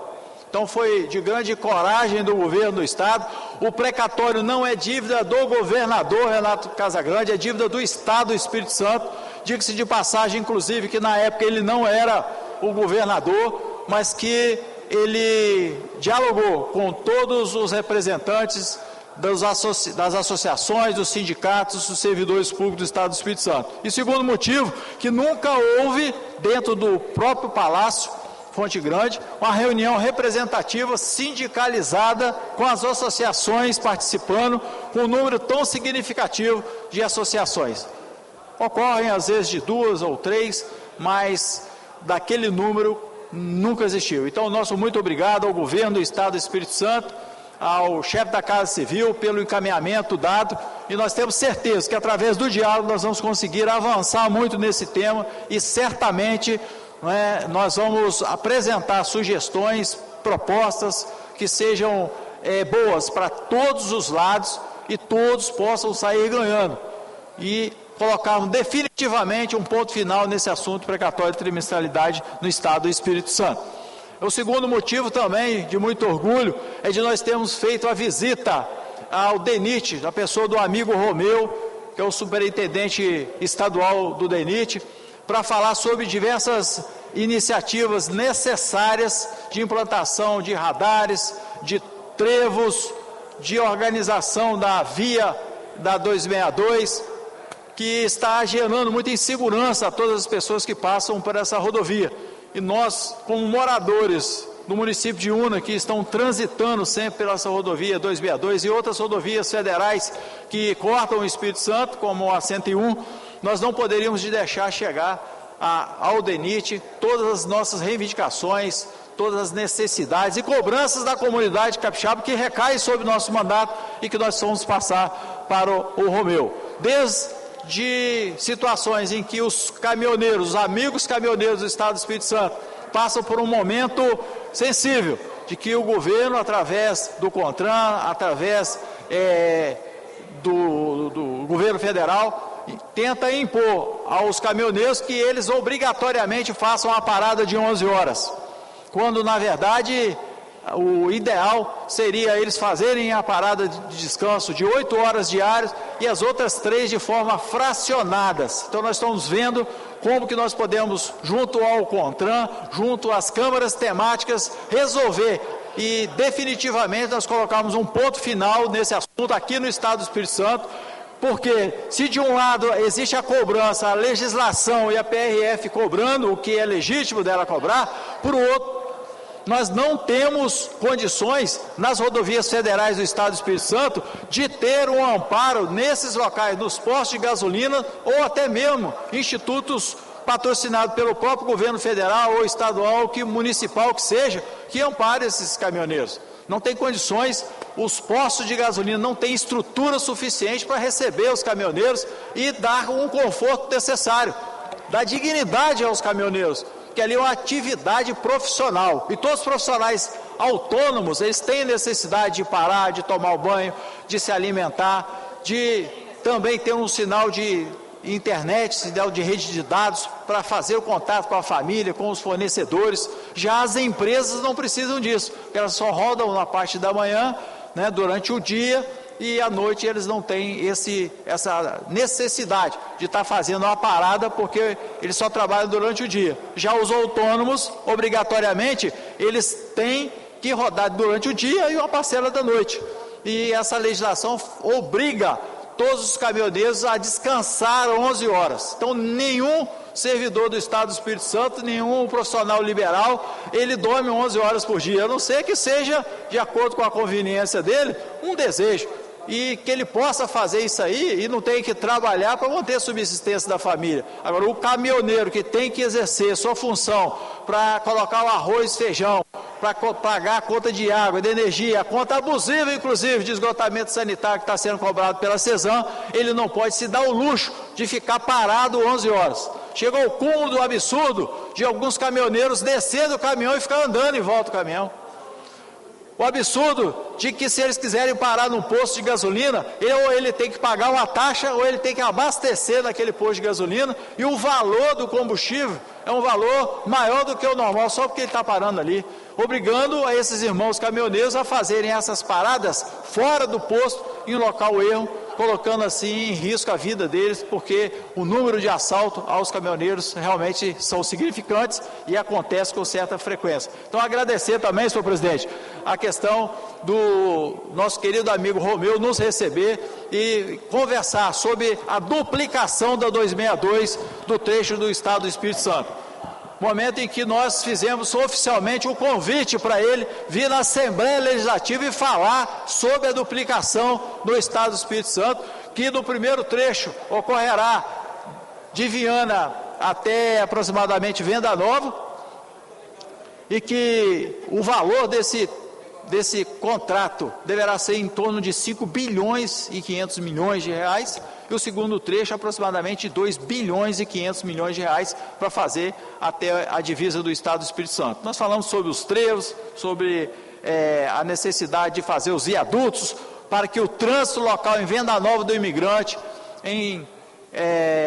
Então foi de grande coragem do governo do Estado. O precatório não é dívida do governador Renato Casagrande, é dívida do Estado do Espírito Santo. Diga-se de passagem, inclusive, que na época ele não era o governador, mas que ele dialogou com todos os representantes das associações, dos sindicatos, dos servidores públicos do Estado do Espírito Santo. E segundo motivo, que nunca houve, dentro do próprio Palácio Fonte Grande, uma reunião representativa sindicalizada com as associações participando, com um número tão significativo de associações. Ocorrem às vezes de 2 ou 3, mas daquele número nunca existiu. Então, nosso muito obrigado ao governo do Estado do Espírito Santo, ao chefe da Casa Civil pelo encaminhamento dado, e nós temos certeza que através do diálogo nós vamos conseguir avançar muito nesse tema e certamente nós vamos apresentar sugestões, propostas que sejam boas para todos os lados e todos possam sair ganhando e colocarmos definitivamente um ponto final nesse assunto precatório de trimestralidade no Estado do Espírito Santo. O segundo motivo também de muito orgulho é de nós termos feito a visita ao DENIT, a pessoa do amigo Romeu, que é o superintendente estadual do DENIT, para falar sobre diversas iniciativas necessárias de implantação de radares, de trevos, de organização da via da 262, que está gerando muita insegurança a todas as pessoas que passam por essa rodovia. E nós, como moradores do município de Una, que estão transitando sempre pela essa rodovia 262 e outras rodovias federais que cortam o Espírito Santo, como a 101, nós não poderíamos deixar chegar ao DENIT todas as nossas reivindicações, todas as necessidades e cobranças da comunidade capixaba que recaem sobre o nosso mandato e que nós vamos passar para o Romeu. De situações em que os caminhoneiros, os amigos caminhoneiros do Estado do Espírito Santo, passam por um momento sensível, de que o governo, através do CONTRAN, através do governo federal, tenta impor aos caminhoneiros que eles obrigatoriamente façam a parada de 11 horas, quando na verdade o ideal seria eles fazerem a parada de descanso de 8 horas diárias e as outras 3 de forma fracionadas. Então nós estamos vendo como que nós podemos, junto ao CONTRAN, junto às câmaras temáticas, resolver e definitivamente nós colocarmos um ponto final nesse assunto aqui no Estado do Espírito Santo, porque se de um lado existe a cobrança, a legislação e a PRF cobrando o que é legítimo dela cobrar, por outro, nós não temos condições nas rodovias federais do Estado do Espírito Santo de ter um amparo nesses locais, nos postos de gasolina ou até mesmo institutos patrocinados pelo próprio governo federal ou estadual, que municipal que seja, que ampare esses caminhoneiros. Não tem condições, os postos de gasolina não têm estrutura suficiente para receber os caminhoneiros e dar um conforto necessário, dar dignidade aos caminhoneiros, que ali é uma atividade profissional, e todos os profissionais autônomos, eles têm necessidade de parar, de tomar o banho, de se alimentar, de também ter um sinal de internet, sinal de rede de dados, para fazer o contato com a família, com os fornecedores. Já as empresas não precisam disso, porque elas só rodam na parte da manhã, né, durante o dia, e à noite eles não têm essa necessidade de estar fazendo uma parada, porque eles só trabalham durante o dia. Já os autônomos, obrigatoriamente, eles têm que rodar durante o dia e uma parcela da noite. E essa legislação obriga todos os caminhoneiros a descansar 11 horas. Então, nenhum servidor do Estado do Espírito Santo, nenhum profissional liberal, ele dorme 11 horas por dia, a não ser que seja, de acordo com a conveniência dele, um desejo, e que ele possa fazer isso aí e não tenha que trabalhar para manter a subsistência da família. Agora, o caminhoneiro que tem que exercer sua função para colocar o arroz, feijão, para pagar a conta de água, de energia, a conta abusiva, inclusive, de esgotamento sanitário que está sendo cobrado pela CESAM, ele não pode se dar o luxo de ficar parado 11 horas. Chega ao cúmulo do absurdo de alguns caminhoneiros descer do caminhão e ficar andando em volta do caminhão. O absurdo de que, se eles quiserem parar num posto de gasolina, ou ele tem que pagar uma taxa, ou ele tem que abastecer naquele posto de gasolina, e o valor do combustível é um valor maior do que o normal, só porque ele está parando ali, obrigando a esses irmãos caminhoneiros a fazerem essas paradas fora do posto, em local erro, colocando assim em risco a vida deles, porque o número de assaltos aos caminhoneiros realmente são significantes e acontece com certa frequência. Então, agradecer também, senhor presidente, a questão do nosso querido amigo Romeu nos receber e conversar sobre a duplicação da 262 do trecho do Estado do Espírito Santo. Momento em que nós fizemos oficialmente o convite para ele vir na Assembleia Legislativa e falar sobre a duplicação do Estado do Espírito Santo, que no primeiro trecho ocorrerá de Viana até aproximadamente Venda Nova, e que o valor desse contrato deverá ser em torno de 5 bilhões e 500 milhões de reais, e o segundo trecho aproximadamente 2 bilhões e 500 milhões de reais para fazer até a divisa do Estado do Espírito Santo. Nós falamos sobre os trevos, sobre a necessidade de fazer os viadutos para que o trânsito local em Venda Nova do Imigrante, em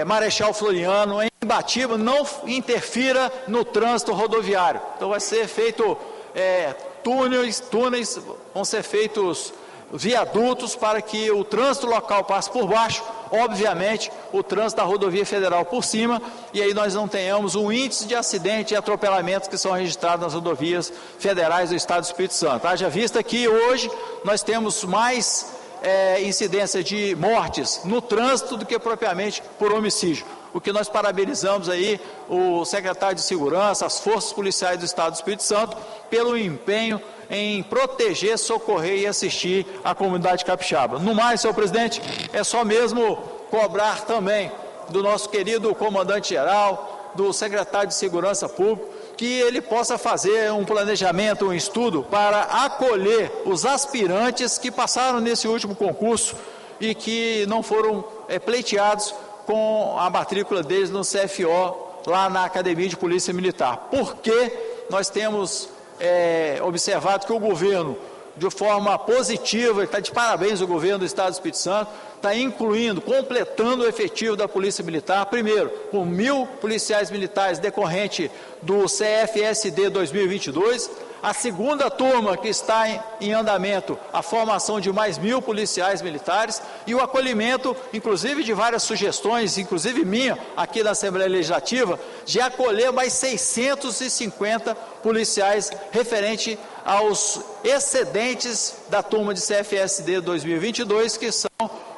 Marechal Floriano, em Ibatiba, não interfira no trânsito rodoviário. Então vai ser feito túneis, vão ser feitos viadutos para que o trânsito local passe por baixo, obviamente o trânsito da rodovia federal por cima, e aí nós não tenhamos um índice de acidente e atropelamentos que são registrados nas rodovias federais do Estado do Espírito Santo. Haja vista que hoje nós temos mais incidência de mortes no trânsito do que propriamente por homicídio. O que nós parabenizamos aí o secretário de Segurança, as forças policiais do Estado do Espírito Santo, pelo empenho em proteger, socorrer e assistir a comunidade capixaba. No mais, senhor presidente, é só mesmo cobrar também do nosso querido comandante-geral, do secretário de Segurança Pública, que ele possa fazer um planejamento, um estudo para acolher os aspirantes que passaram nesse último concurso e que não foram pleiteados com a matrícula deles no CFO, lá na Academia de Polícia Militar. Porque nós temos observado que o governo, de forma positiva, está de parabéns o governo do Estado do Espírito Santo, está incluindo, completando o efetivo da Polícia Militar, primeiro, com 1.000 policiais militares decorrente do CFSD 2022, a segunda turma que está em andamento, a formação de mais 1.000 policiais militares e o acolhimento, inclusive de várias sugestões, inclusive minha, aqui na Assembleia Legislativa, de acolher mais 650 policiais referente aos excedentes da turma de CFSD 2022, que são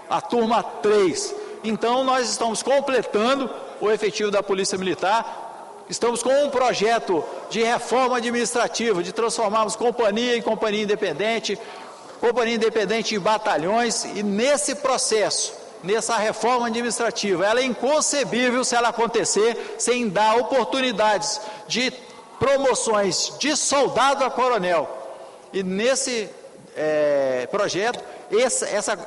a turma 3. Então, nós estamos completando o efetivo da Polícia Militar, estamos com um projeto de reforma administrativa, de transformarmos companhia em companhia independente em batalhões, e nesse processo, nessa reforma administrativa, ela é inconcebível se ela acontecer sem dar oportunidades de promoções de soldado a coronel. E nesse projeto,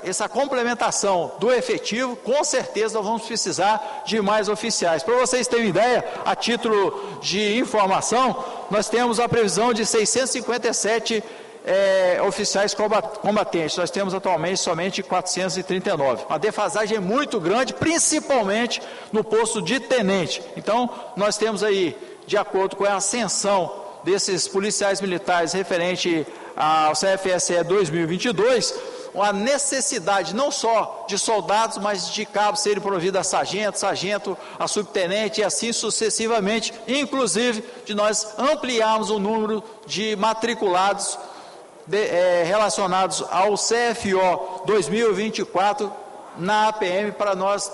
essa complementação do efetivo, com certeza nós vamos precisar de mais oficiais. Para vocês terem ideia, a título de informação, nós temos a previsão de 657 oficiais combatentes. Nós temos atualmente somente 439. A defasagem é muito grande, principalmente no posto de tenente. Então, nós temos aí, de acordo com a ascensão desses policiais militares referente ao CFSE 2022, a necessidade não só de soldados, mas de cabos serem providos a sargento a subtenente e assim sucessivamente, inclusive de nós ampliarmos o número de matriculados relacionados ao CFO 2024 na APM, para nós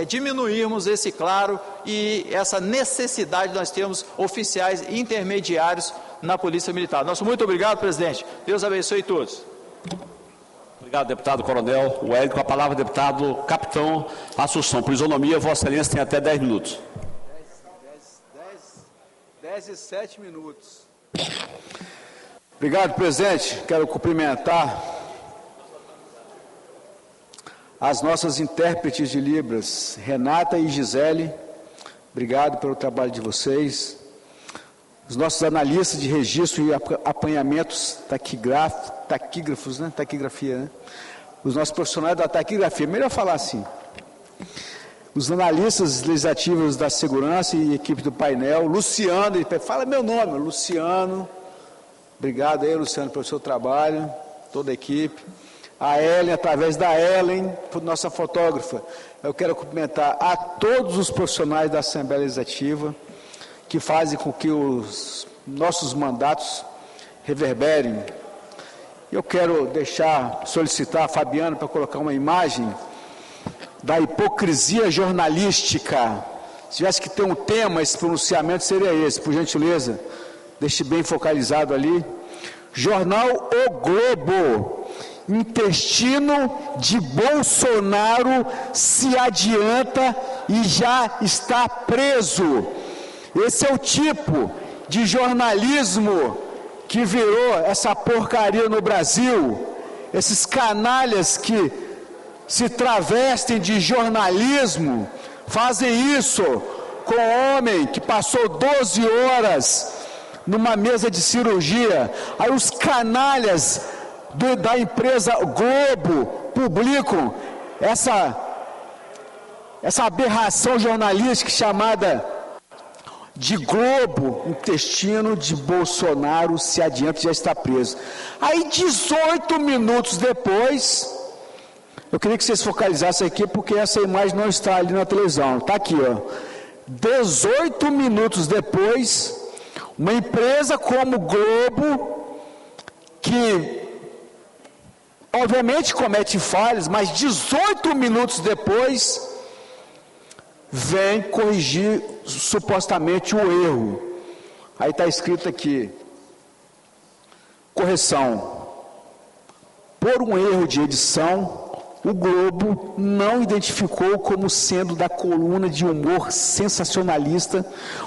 diminuirmos esse claro e essa necessidade de nós termos oficiais intermediários na Polícia Militar. Nosso muito obrigado, presidente. Deus abençoe todos. Obrigado, deputado coronel Wellington. Com a palavra, deputado capitão Assunção. Por isonomia, Vossa Excelência tem até 10 minutos. 10 e 7 minutos. Obrigado, presidente. Quero cumprimentar as nossas intérpretes de Libras, Renata e Gisele. Obrigado pelo trabalho de vocês. Os nossos analistas de registro e apanhamentos taquígrafos, né? Taquigrafia, né? Os nossos profissionais da taquigrafia, melhor falar assim. Os analistas legislativos da segurança e equipe do painel, Luciano, fala meu nome, Luciano. Obrigado aí, Luciano, pelo seu trabalho, toda a equipe. A Ellen, através da Ellen, nossa fotógrafa, eu quero cumprimentar a todos os profissionais da Assembleia Legislativa que fazem com que os nossos mandatos reverberem. Eu quero solicitar a Fabiana para colocar uma imagem da hipocrisia jornalística. Se tivesse que ter um tema, esse pronunciamento seria esse, por gentileza. Deixe bem focalizado ali. Jornal O Globo. Intestino de Bolsonaro se adianta e já está preso. Esse é o tipo de jornalismo que virou essa porcaria no Brasil. Esses canalhas que se travestem de jornalismo fazem isso com um homem que passou 12 horas numa mesa de cirurgia. Aí os canalhas da empresa Globo publicam essa aberração jornalística chamada de Globo. Intestino de Bolsonaro se adianta e já está preso. Aí 18 minutos depois, eu queria que vocês focalizassem aqui, porque essa imagem não está ali na televisão, está aqui, ó. 18 minutos depois, uma empresa como Globo, que obviamente comete falhas, mas 18 minutos depois vem corrigir supostamente o erro. Aí está escrito aqui: correção, por um erro de edição, o Globo não identificou como sendo da coluna de humor sensacionalista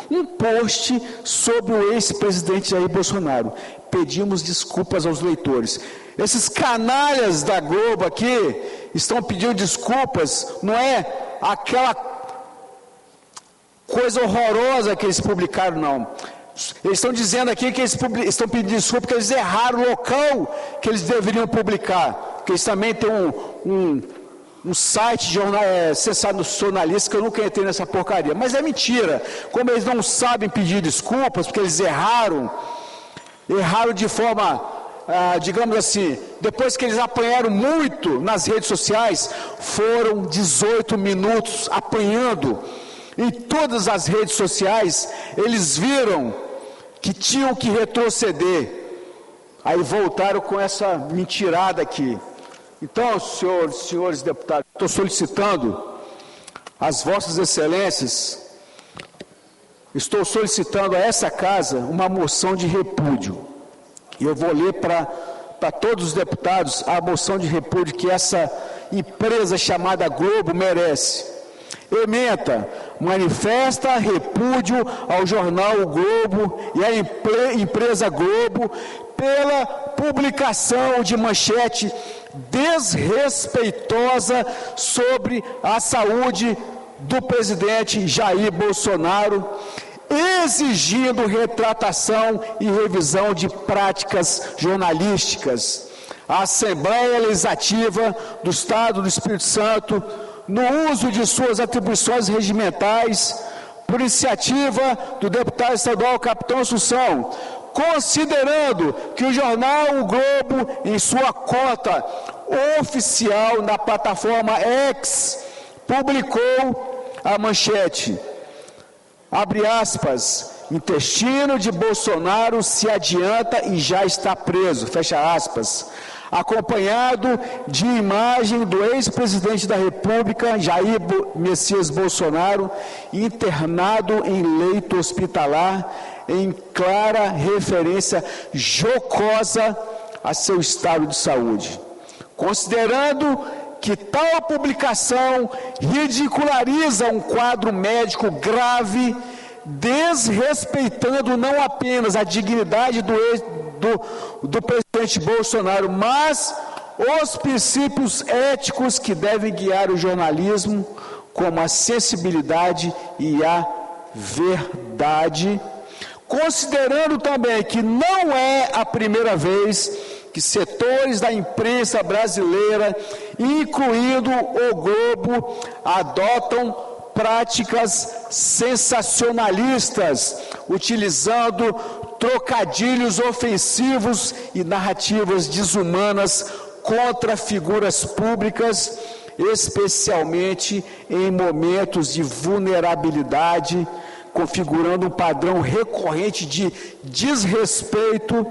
um post sobre o ex-presidente Jair Bolsonaro. Pedimos desculpas aos leitores. Esses canalhas da Globo aqui estão pedindo desculpas, não é aquela coisa horrorosa que eles publicaram, não. Eles estão dizendo aqui que eles estão pedindo desculpa porque eles erraram o local que eles deveriam publicar. Porque eles também têm um site sensacionalista que eu nunca entrei nessa porcaria. Mas é mentira. Como eles não sabem pedir desculpas, porque eles erraram de forma, digamos assim, depois que eles apanharam muito nas redes sociais, foram 18 minutos apanhando. Em todas as redes sociais, eles viram que tinham que retroceder. Aí voltaram com essa mentirada aqui. Então, senhores deputados, estou solicitando às vossas excelências estou solicitando a essa casa uma moção de repúdio. E eu vou ler para todos os deputados a moção de repúdio que essa empresa chamada Globo merece. Ementa, manifesta repúdio ao jornal O Globo e à empresa Globo pela publicação de manchete desrespeitosa sobre a saúde do presidente Jair Bolsonaro, exigindo retratação e revisão de práticas jornalísticas. A Assembleia Legislativa do Estado do Espírito Santo, no uso de suas atribuições regimentais, por iniciativa do deputado estadual Capitão Assunção, considerando que o jornal O Globo, em sua conta oficial na plataforma X, publicou a manchete, abre aspas, intestino de Bolsonaro se adianta e já está preso, fecha aspas, acompanhado de imagem do ex-presidente da República, Jair Messias Bolsonaro, internado em leito hospitalar, em clara referência jocosa a seu estado de saúde. Considerando que tal publicação ridiculariza um quadro médico grave, desrespeitando não apenas a dignidade do presidente Bolsonaro, mas os princípios éticos que devem guiar o jornalismo, como a sensibilidade e a verdade, considerando também que não é a primeira vez que setores da imprensa brasileira, incluindo o Globo, adotam práticas sensacionalistas, utilizando trocadilhos ofensivos e narrativas desumanas contra figuras públicas, especialmente em momentos de vulnerabilidade, configurando um padrão recorrente de desrespeito,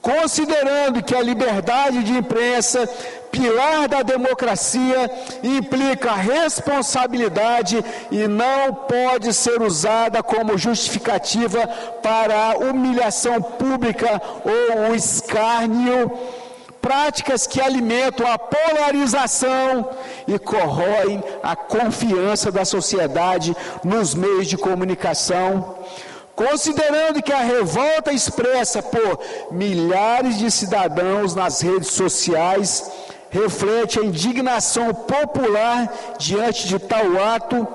considerando que a liberdade de imprensa, pilar da democracia, implica responsabilidade e não pode ser usada como justificativa para a humilhação pública ou o escárnio, práticas que alimentam a polarização e corroem a confiança da sociedade nos meios de comunicação, considerando que a revolta expressa por milhares de cidadãos nas redes sociais reflete a indignação popular diante de tal ato,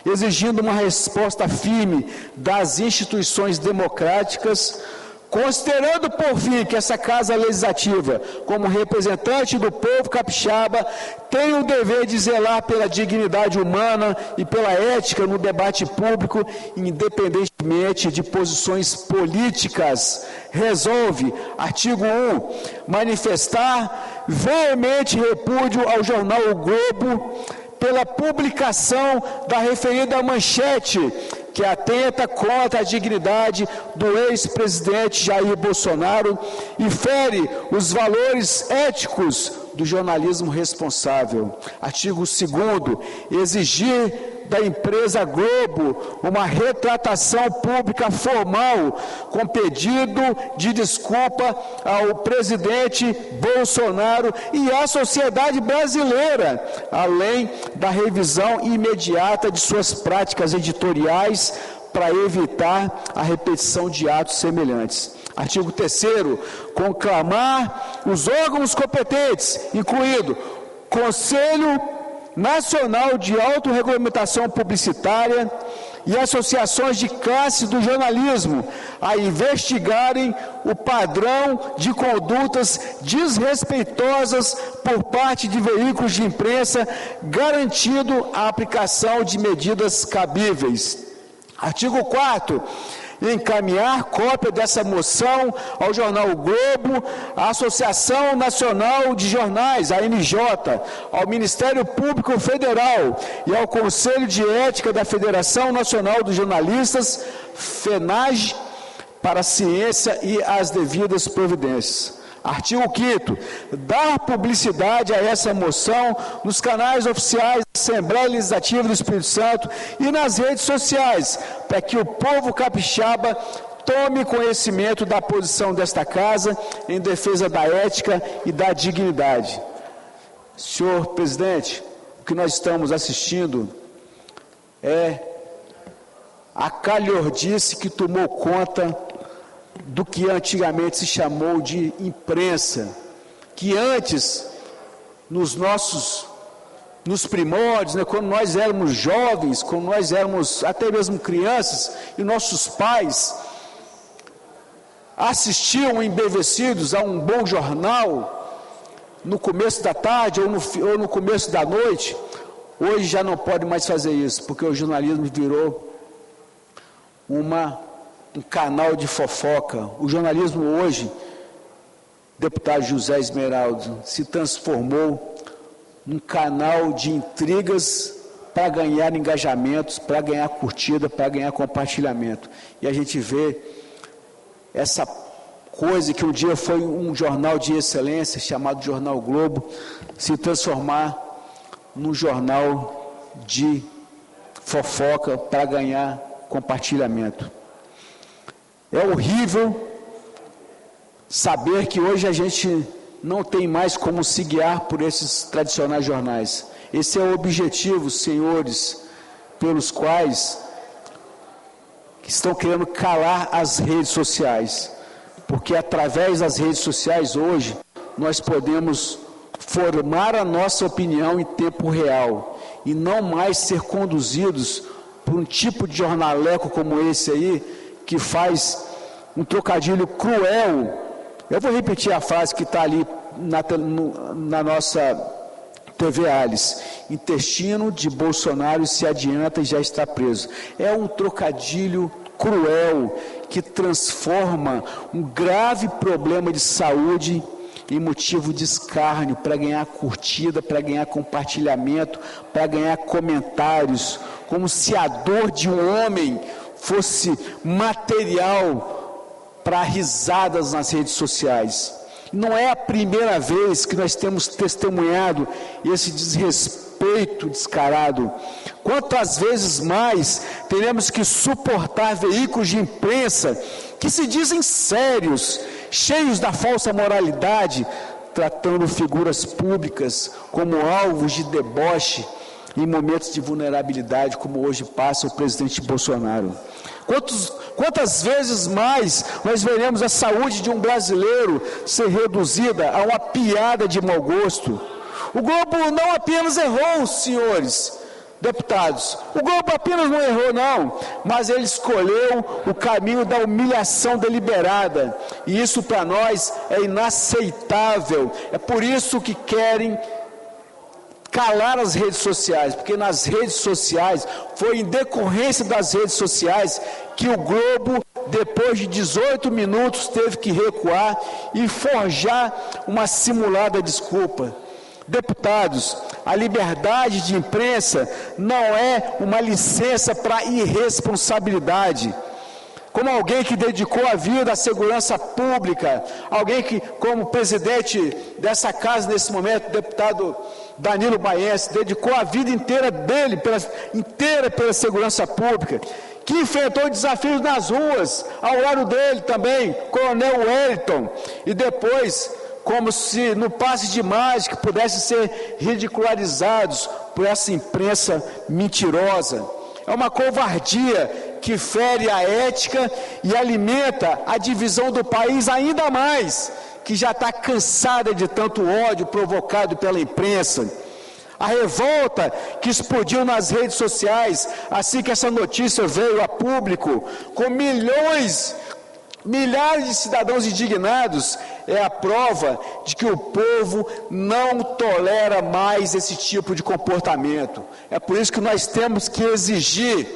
exigindo uma resposta firme das instituições democráticas, considerando por fim que essa Casa Legislativa, como representante do povo capixaba, tem o dever de zelar pela dignidade humana e pela ética no debate público, independentemente de posições políticas. Resolve, artigo 1, manifestar veemente repúdio ao jornal O Globo pela publicação da referida manchete, que atenta contra a dignidade do ex-presidente Jair Bolsonaro e fere os valores éticos do jornalismo responsável. Artigo 2º, exigir da empresa Globo uma retratação pública formal com pedido de desculpa ao presidente Bolsonaro e à sociedade brasileira, além da revisão imediata de suas práticas editoriais para evitar a repetição de atos semelhantes. Artigo 3º, conclamar os órgãos competentes, incluindo Conselho Nacional de Autorregulamentação Publicitária e associações de classe do jornalismo, a investigarem o padrão de condutas desrespeitosas por parte de veículos de imprensa, garantindo a aplicação de medidas cabíveis. Artigo 4º, encaminhar cópia dessa moção ao jornal O Globo, à Associação Nacional de Jornais, a ANJ, ao Ministério Público Federal e ao Conselho de Ética da Federação Nacional dos Jornalistas, FENAJ, para a ciência e as devidas providências. Artigo 5º, dar publicidade a essa moção nos canais oficiais da Assembleia Legislativa do Espírito Santo e nas redes sociais, para que o povo capixaba tome conhecimento da posição desta Casa em defesa da ética e da dignidade. Senhor presidente, o que nós estamos assistindo é a calhordice que tomou conta do que antigamente se chamou de imprensa, que antes, nos primórdios, né, quando nós éramos jovens, quando nós éramos até mesmo crianças, e nossos pais assistiam embevecidos a um bom jornal no começo da tarde ou no começo da noite, hoje já não pode mais fazer isso, porque o jornalismo virou um canal de fofoca. O jornalismo hoje, deputado José Esmeraldo, se transformou num canal de intrigas para ganhar engajamentos, para ganhar curtida, para ganhar compartilhamento. E a gente vê essa coisa que um dia foi um jornal de excelência, chamado Jornal Globo, se transformar num jornal de fofoca para ganhar compartilhamento. É horrível saber que hoje a gente não tem mais como se guiar por esses tradicionais jornais. Esse é o objetivo, senhores, pelos quais estão querendo calar as redes sociais. Porque através das redes sociais hoje, nós podemos formar a nossa opinião em tempo real e não mais ser conduzidos por um tipo de jornaleco como esse aí, que faz um trocadilho cruel. Eu vou repetir a frase que está ali na nossa TV Alice: intestino de Bolsonaro se adianta e já está preso. É um trocadilho cruel que transforma um grave problema de saúde em motivo de escárnio, para ganhar curtida, para ganhar compartilhamento, para ganhar comentários, como se a dor de um homem fosse material para risadas nas redes sociais. Não é a primeira vez que nós temos testemunhado esse desrespeito descarado. Quantas vezes mais teremos que suportar veículos de imprensa que se dizem sérios, cheios da falsa moralidade, tratando figuras públicas como alvos de deboche em momentos de vulnerabilidade, como hoje passa o presidente Bolsonaro? Quantas vezes mais nós veremos a saúde de um brasileiro ser reduzida a uma piada de mau gosto? O Globo não apenas errou, senhores deputados, o Globo apenas não errou não, mas ele escolheu o caminho da humilhação deliberada, e isso para nós é inaceitável. É por isso que querem calar as redes sociais, porque nas redes sociais, foi em decorrência das redes sociais que o Globo, depois de 18 minutos, teve que recuar e forjar uma simulada desculpa. Deputados, a liberdade de imprensa não é uma licença para irresponsabilidade. Como alguém que dedicou a vida à segurança pública, alguém que, como presidente dessa casa nesse momento, o deputado Danilo Baense, dedicou a vida inteira dele, pela segurança pública, que enfrentou desafios nas ruas, ao lado dele também, Coronel Wellington, e depois, como se no passe de mágica pudessem ser ridicularizados por essa imprensa mentirosa. É uma covardia que fere a ética e alimenta a divisão do país ainda mais, que já está cansada de tanto ódio provocado pela imprensa. A revolta que explodiu nas redes sociais, assim que essa notícia veio a público, com milhares de cidadãos indignados, é a prova de que o povo não tolera mais esse tipo de comportamento. É por isso que nós temos que exigir,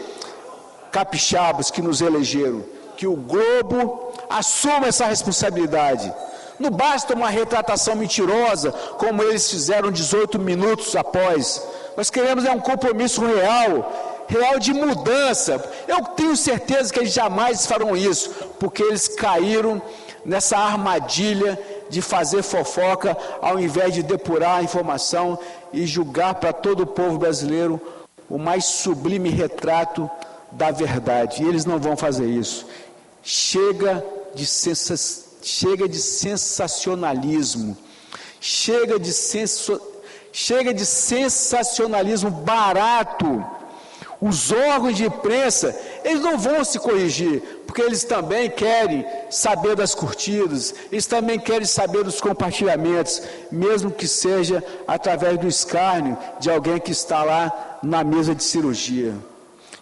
capixabas que nos elegeram, que o Globo assuma essa responsabilidade. Não basta uma retratação mentirosa, como eles fizeram 18 minutos após. Nós queremos um compromisso real de mudança. Eu tenho certeza que eles jamais farão isso, porque eles caíram nessa armadilha de fazer fofoca, ao invés de depurar a informação e julgar para todo o povo brasileiro o mais sublime retrato da verdade. E eles não vão fazer isso. Chega de sensacionalismo. Chega de sensacionalismo barato. Os órgãos de imprensa, eles não vão se corrigir, porque eles também querem saber das curtidas, eles também querem saber dos compartilhamentos, mesmo que seja através do escárnio de alguém que está lá na mesa de cirurgia.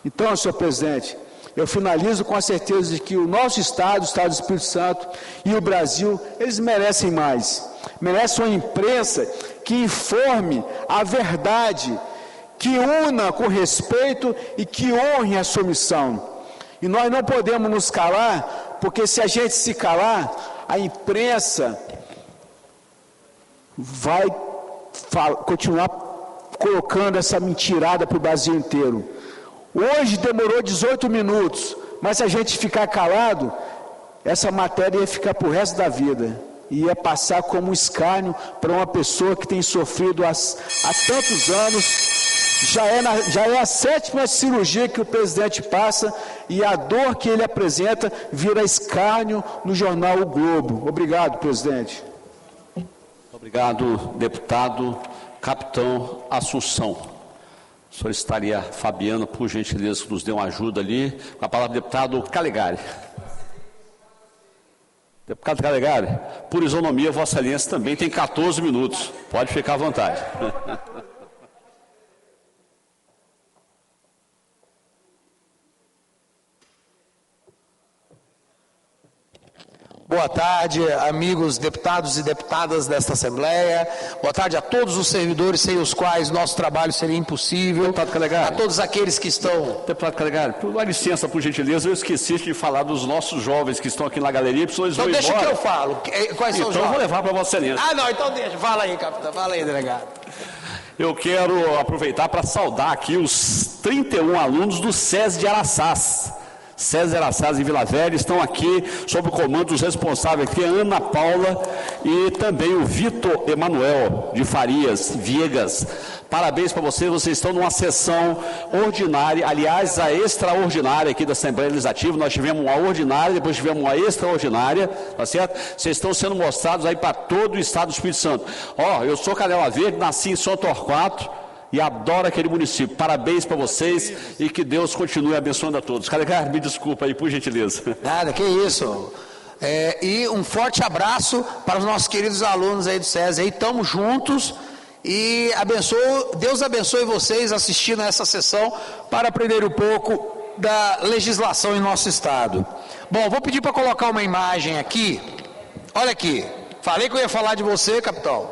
Então, senhor presidente, eu finalizo com a certeza de que o nosso Estado, o Estado do Espírito Santo e o Brasil, eles merecem mais. Merecem uma imprensa que informe a verdade, que una com respeito e que honre a sua missão. E nós não podemos nos calar, porque se a gente se calar, a imprensa vai continuar colocando essa mentirada para o Brasil inteiro. Hoje demorou 18 minutos, mas se a gente ficar calado, essa matéria ia ficar para o resto da vida. Ia passar como um escárnio para uma pessoa que tem sofrido há tantos anos. Já é a 7ª cirurgia que o presidente passa e a dor que ele apresenta vira escárnio no jornal O Globo. Obrigado, presidente. Obrigado, deputado Capitão Assunção. Solicitaria Fabiano, por gentileza, que nos dê uma ajuda ali. Com a palavra, deputado Calegari. Deputado Calegari, por isonomia, Vossa Excelência também tem 14 minutos. Pode ficar à vontade. Boa tarde, amigos deputados e deputadas desta Assembleia. Boa tarde a todos os servidores sem os quais nosso trabalho seria impossível. Deputado Calegari. A todos aqueles que estão... Deputado Calegari, dá licença, por gentileza, eu esqueci de falar dos nossos jovens que estão aqui na galeria, porque eles vão embora. Então deixa que eu falo. Quais são os jovens? Então eu vou levar para Vossa Excelência. Ah, não, então deixa. Fala aí, capitão. Fala aí, delegado. Eu quero aproveitar para saudar aqui os 31 alunos do SESI de Araçás. SESI Araçás e Vila Velha estão aqui sob o comando dos responsáveis aqui, a Ana Paula e também o Vitor Emanuel de Farias, Viegas. Parabéns para vocês, vocês estão numa sessão ordinária, aliás, a extraordinária aqui da Assembleia Legislativa. Nós tivemos uma ordinária, depois tivemos uma extraordinária, tá certo? Vocês estão sendo mostrados aí para todo o Estado do Espírito Santo. Eu sou Canela Verde, nasci em São Torquato e adoro aquele município. Parabéns para vocês e que Deus continue abençoando a todos. Calegari, me desculpa aí, por gentileza. Nada, que isso. E um forte abraço para os nossos queridos alunos aí do SESI. Aí estamos juntos e Deus abençoe vocês assistindo a essa sessão para aprender um pouco da legislação em nosso Estado. Bom, vou pedir para colocar uma imagem aqui. Olha aqui. Falei que eu ia falar de você, capitão.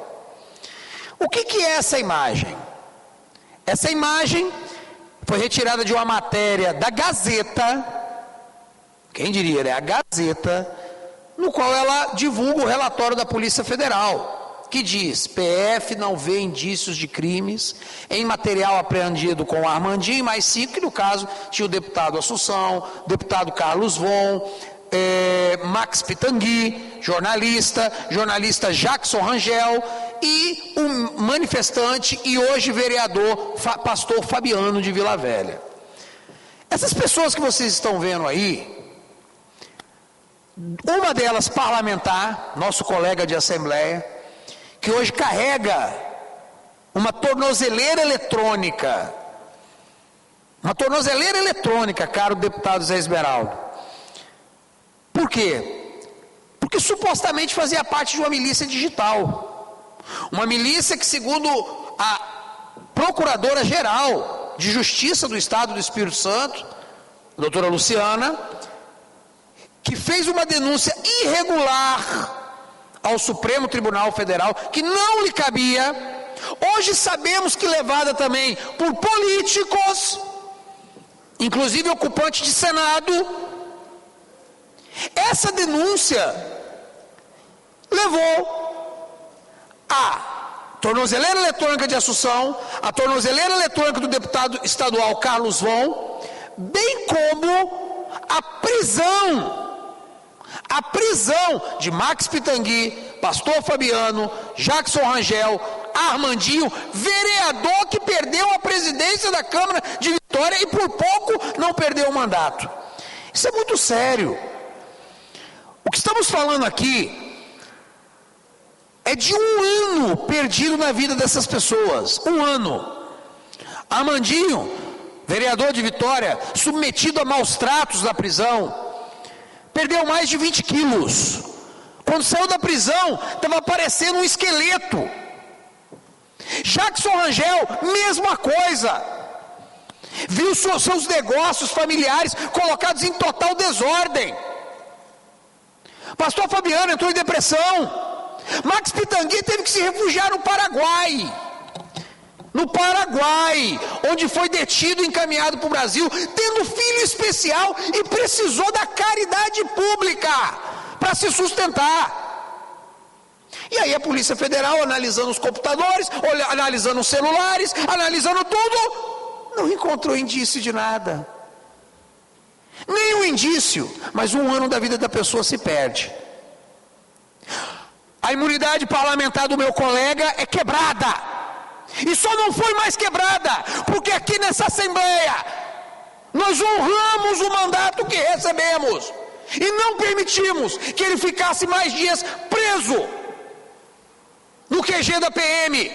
O que é essa imagem? Essa imagem foi retirada de uma matéria da Gazeta, quem diria, né? A Gazeta, no qual ela divulga o relatório da Polícia Federal, que diz: PF não vê indícios de crimes em material apreendido com Armandinho e mais 5, que no caso tinha o deputado Assunção, deputado Carlos Von, Max Pitangui, jornalista Jackson Rangel e um manifestante e hoje vereador, pastor Fabiano de Vila Velha. Essas pessoas que vocês estão vendo aí, uma delas parlamentar, nosso colega de Assembleia, que hoje carrega uma tornozeleira eletrônica, caro deputado Zé Esmeraldo. Por quê? Porque supostamente fazia parte de uma milícia digital. Uma milícia que, segundo a Procuradora-Geral de Justiça do Estado do Espírito Santo, a doutora Luciana, que fez uma denúncia irregular ao Supremo Tribunal Federal, que não lhe cabia, hoje sabemos que levada também por políticos, inclusive ocupante de Senado. Essa denúncia levou a tornozeleira eletrônica de Assunção, a tornozeleira eletrônica do deputado estadual Carlos Von, bem como a prisão de Max Pitangui, Pastor Fabiano, Jackson Rangel, Armandinho, vereador que perdeu a presidência da Câmara de Vitória e por pouco não perdeu o mandato. Isso é muito sério. O que estamos falando aqui é de um ano perdido na vida dessas pessoas. Um ano. Armandinho, vereador de Vitória, submetido a maus tratos na prisão, perdeu mais de 20 quilos. Quando saiu da prisão, estava parecendo um esqueleto. Jackson Rangel, mesma coisa. Viu seus negócios familiares colocados em total desordem. Pastor Fabiano entrou em depressão. Max Pitangui teve que se refugiar no Paraguai. No Paraguai, onde foi detido e encaminhado para o Brasil, tendo filho especial e precisou da caridade pública para se sustentar. E aí a Polícia Federal, analisando os computadores, analisando os celulares, analisando tudo, não encontrou indício de nada. Nenhum indício, mas um ano da vida da pessoa se perde. A imunidade parlamentar do meu colega é quebrada. E só não foi mais quebrada, porque aqui nessa Assembleia, nós honramos o mandato que recebemos. E não permitimos que ele ficasse mais dias preso no QG da PM.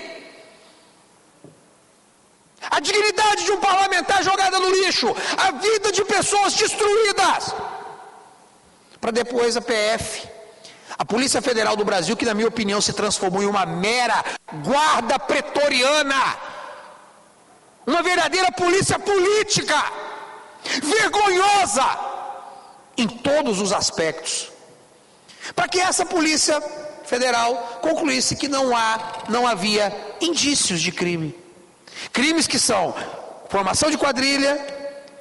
A dignidade de um parlamentar jogada no lixo, a vida de pessoas destruídas. Para depois a PF, a Polícia Federal do Brasil, que na minha opinião se transformou em uma mera guarda pretoriana, uma verdadeira polícia política, vergonhosa em todos os aspectos, para que essa Polícia Federal concluísse que não havia indícios de crime. Crimes que são formação de quadrilha,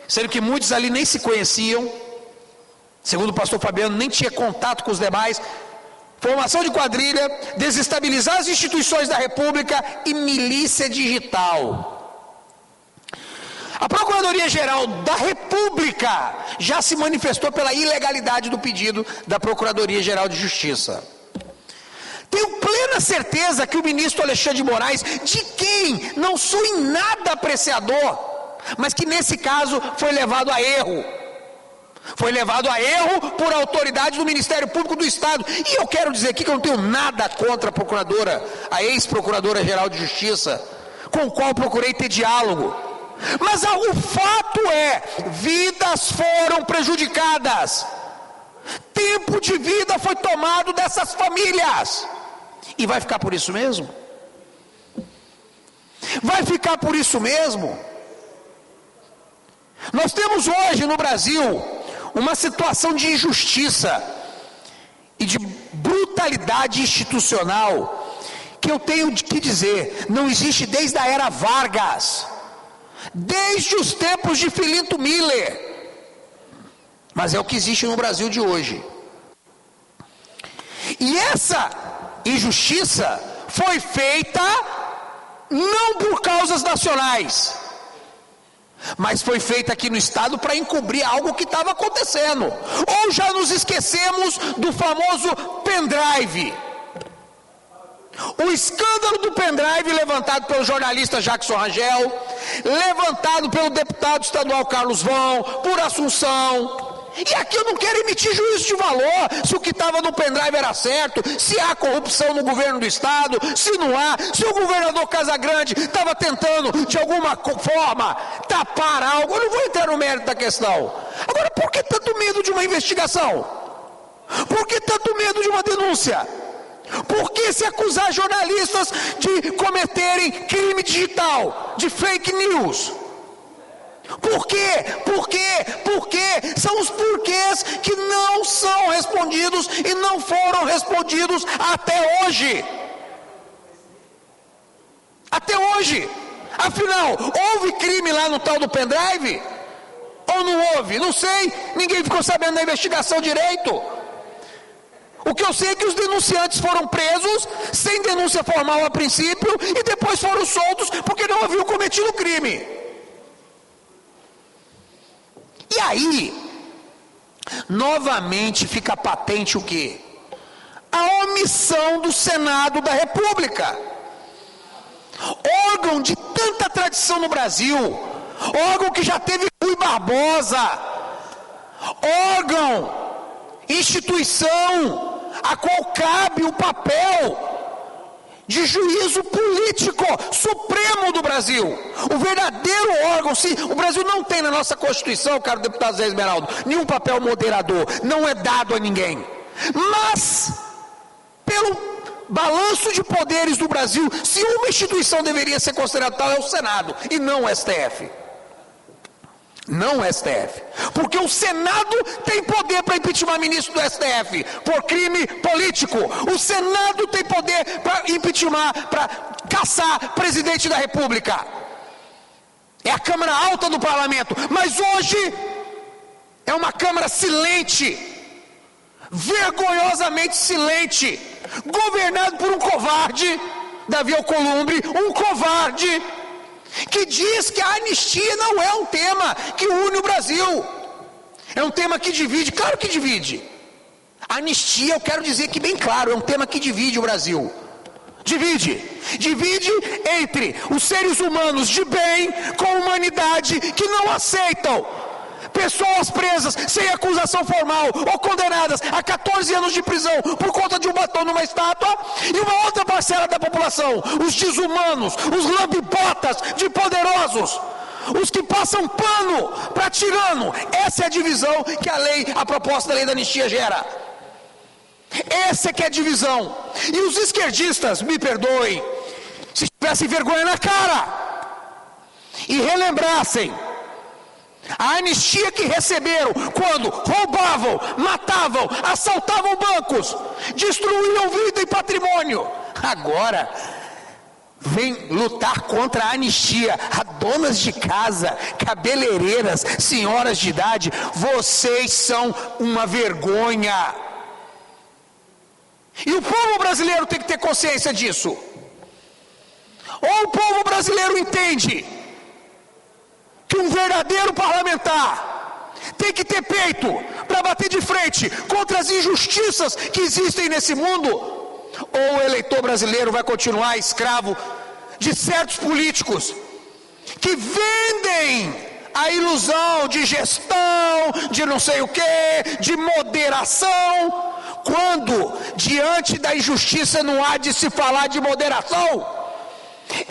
sendo que muitos ali nem se conheciam, segundo o pastor Fabiano, nem tinha contato com os demais. Formação de quadrilha, desestabilizar as instituições da República e milícia digital. A Procuradoria-Geral da República já se manifestou pela ilegalidade do pedido da Procuradoria-Geral de Justiça. Tenho plena certeza que o ministro Alexandre de Moraes, de quem não sou em nada apreciador, mas que nesse caso foi levado a erro. Foi levado a erro por autoridade do Ministério Público do Estado. E eu quero dizer aqui que eu não tenho nada contra a procuradora, a ex-procuradora-geral de Justiça, com o qual procurei ter diálogo. Mas o fato é, vidas foram prejudicadas. Tempo de vida foi tomado dessas famílias. E vai ficar por isso mesmo? Vai ficar por isso mesmo? Nós temos hoje no Brasil uma situação de injustiça e de brutalidade institucional que eu tenho que dizer, não existe desde a era Vargas, desde os tempos de Filinto Miller, mas é o que existe no Brasil de hoje. E essa injustiça foi feita não por causas nacionais, mas foi feita aqui no Estado para encobrir algo que estava acontecendo. Ou já nos esquecemos do famoso pendrive. O escândalo do pendrive levantado pelo jornalista Jackson Rangel, levantado pelo deputado estadual Carlos Vão, por Assunção. E aqui eu não quero emitir juízo de valor, se o que estava no pendrive era certo, se há corrupção no governo do Estado, se não há, se o governador Casagrande estava tentando, de alguma forma, tapar algo. Eu não vou entrar no mérito da questão. Agora, por que tanto medo de uma investigação? Por que tanto medo de uma denúncia? Por que se acusar jornalistas de cometerem crime digital, de fake news? Por quê? Por quê? Por quê? São os porquês que não são respondidos e não foram respondidos até hoje. Até hoje. Afinal, houve crime lá no tal do pendrive? Ou não houve? Não sei. Ninguém ficou sabendo da investigação direito. O que eu sei é que os denunciantes foram presos sem denúncia formal a princípio e depois foram soltos porque não haviam cometido crime. E aí, novamente fica patente o quê? a omissão do Senado da República, órgão de tanta tradição no Brasil, órgão que já teve Rui Barbosa, órgão, instituição, a qual cabe o papel de juízo político supremo do Brasil, o verdadeiro órgão. Se o Brasil não tem na nossa Constituição, caro deputado Zé Esmeraldo, nenhum papel moderador, não é dado a ninguém, mas pelo balanço de poderes do Brasil, se uma instituição deveria ser considerada tal, é o Senado e não o STF. Não o STF, porque o Senado tem poder para impeachment ministro do STF por crime político. O Senado tem poder para impeachment, para caçar presidente da República. É a Câmara Alta do Parlamento, mas hoje é uma Câmara silente, vergonhosamente silente, governado por um covarde, Davi Alcolumbre, um covarde, que diz que a anistia não é um tema que une o Brasil, é um tema que divide. Claro que divide. A anistia, eu quero dizer aqui bem claro, é um tema que divide o Brasil. Divide entre os seres humanos de bem com a humanidade que não aceitam pessoas presas sem acusação formal ou condenadas a 14 anos de prisão por conta de um batom numa estátua, e uma outra parcela da população, os desumanos, os lambibotas de poderosos, os que passam pano para tirano. Essa é a divisão que a proposta da lei da anistia gera. Essa é que é a divisão. E os esquerdistas, me perdoem, se tivessem vergonha na cara e relembrassem a anistia que receberam quando roubavam, matavam, assaltavam bancos, destruíam vida e patrimônio, agora vem lutar contra a anistia a donas de casa, cabeleireiras, senhoras de idade. Vocês são uma vergonha. E o povo brasileiro tem que ter consciência disso. Ou o povo brasileiro entende que um verdadeiro parlamentar tem que ter peito para bater de frente contra as injustiças que existem nesse mundo, ou o eleitor brasileiro vai continuar escravo de certos políticos que vendem a ilusão de gestão, de não sei o que, de moderação, quando diante da injustiça não há de se falar de moderação.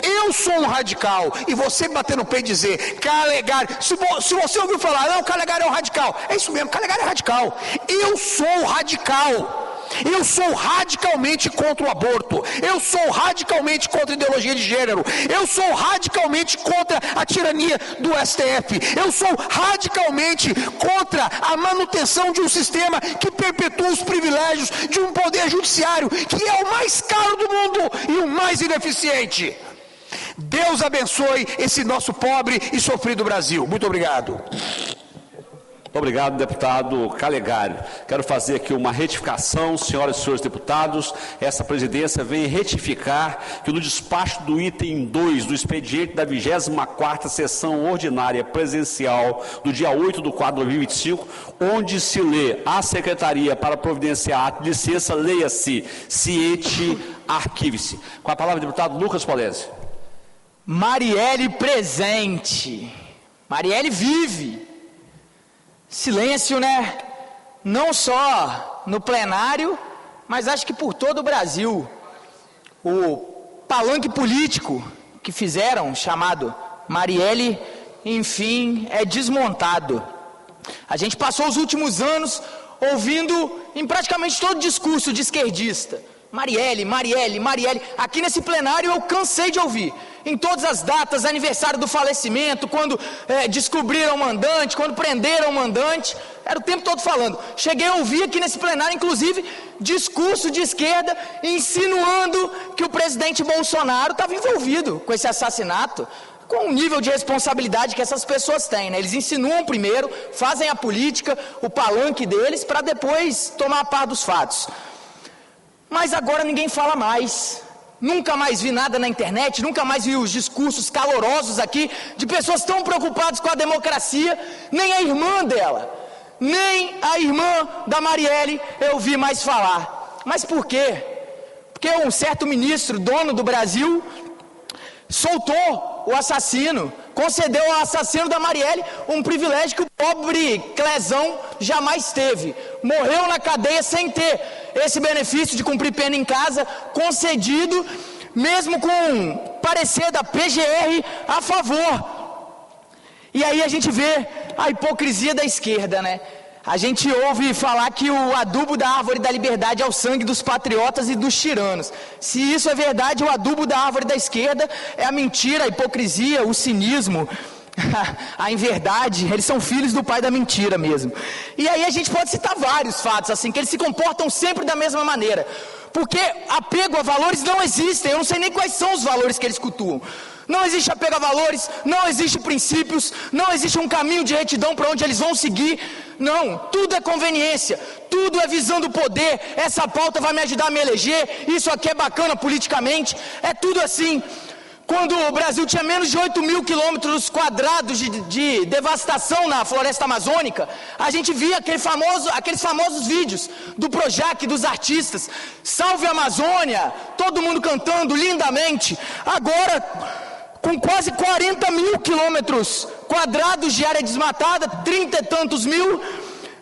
Eu sou um radical, e você bater no peito e dizer Calegari, se você ouviu falar, não, Calegari é um radical, é isso mesmo, Calegari é radical. Eu sou radical. Eu sou radicalmente contra o aborto, eu sou radicalmente contra a ideologia de gênero, eu sou radicalmente contra a tirania do STF, eu sou radicalmente contra a manutenção de um sistema que perpetua os privilégios de um poder judiciário que é o mais caro do mundo e o mais ineficiente. Deus abençoe esse nosso pobre e sofrido Brasil. Muito obrigado. Obrigado, deputado Calegari. Quero fazer aqui uma retificação, senhoras e senhores deputados. Essa presidência vem retificar que no despacho do item 2 do expediente da 24ª sessão ordinária presencial do dia 8/4 de 2025, onde se lê a secretaria para providenciar ato de licença, leia-se ciente, arquive-se. Com a palavra, deputado Lucas Polese. Marielle presente. Marielle vive. Silêncio, né? Não só no plenário, mas acho que por todo o Brasil. O palanque político que fizeram, chamado Marielle, enfim, é desmontado. A gente passou os últimos anos ouvindo em praticamente todo discurso de esquerdista Marielle, Marielle, Marielle. Aqui nesse plenário eu cansei de ouvir. Em todas as datas, aniversário do falecimento, quando descobriram o mandante, quando prenderam o mandante, era o tempo todo falando. Cheguei a ouvir aqui nesse plenário, inclusive, discurso de esquerda, insinuando que o presidente Bolsonaro estava envolvido com esse assassinato, com o nível de responsabilidade que essas pessoas têm, né? Eles insinuam primeiro, fazem a política, o palanque deles, para depois tomar a par dos fatos. Mas agora ninguém fala mais. Nunca mais vi nada na internet, nunca mais vi os discursos calorosos aqui de pessoas tão preocupadas com a democracia. Nem a irmã dela, nem a irmã da Marielle eu vi mais falar. Mas por quê? Porque um certo ministro, dono do Brasil, soltou o assassino, concedeu ao assassino da Marielle um privilégio que o pobre Clezão jamais teve. Morreu na cadeia sem ter esse benefício de cumprir pena em casa, concedido, mesmo com parecer da PGR a favor. E aí a gente vê a hipocrisia da esquerda, né? A gente ouve falar que o adubo da árvore da liberdade é o sangue dos patriotas e dos tiranos. Se isso é verdade, o adubo da árvore da esquerda é a mentira, a hipocrisia, o cinismo, a inverdade. Eles são filhos do pai da mentira mesmo. E aí a gente pode citar vários fatos, assim, que eles se comportam sempre da mesma maneira. Porque apego a valores não existem, eu não sei nem quais são os valores que eles cultuam. Não existe apego a valores, não existe princípios, não existe um caminho de retidão para onde eles vão seguir. Não, tudo é conveniência, tudo é visão do poder. Essa pauta vai me ajudar a me eleger, isso aqui é bacana politicamente, é tudo assim. Quando o Brasil tinha menos de 8 mil quilômetros quadrados de devastação na floresta amazônica, a gente via aqueles famosos vídeos do Projac, dos artistas, Salve a Amazônia, todo mundo cantando lindamente. Agora, com quase 40 mil quilômetros quadrados de área desmatada, 30 e tantos mil,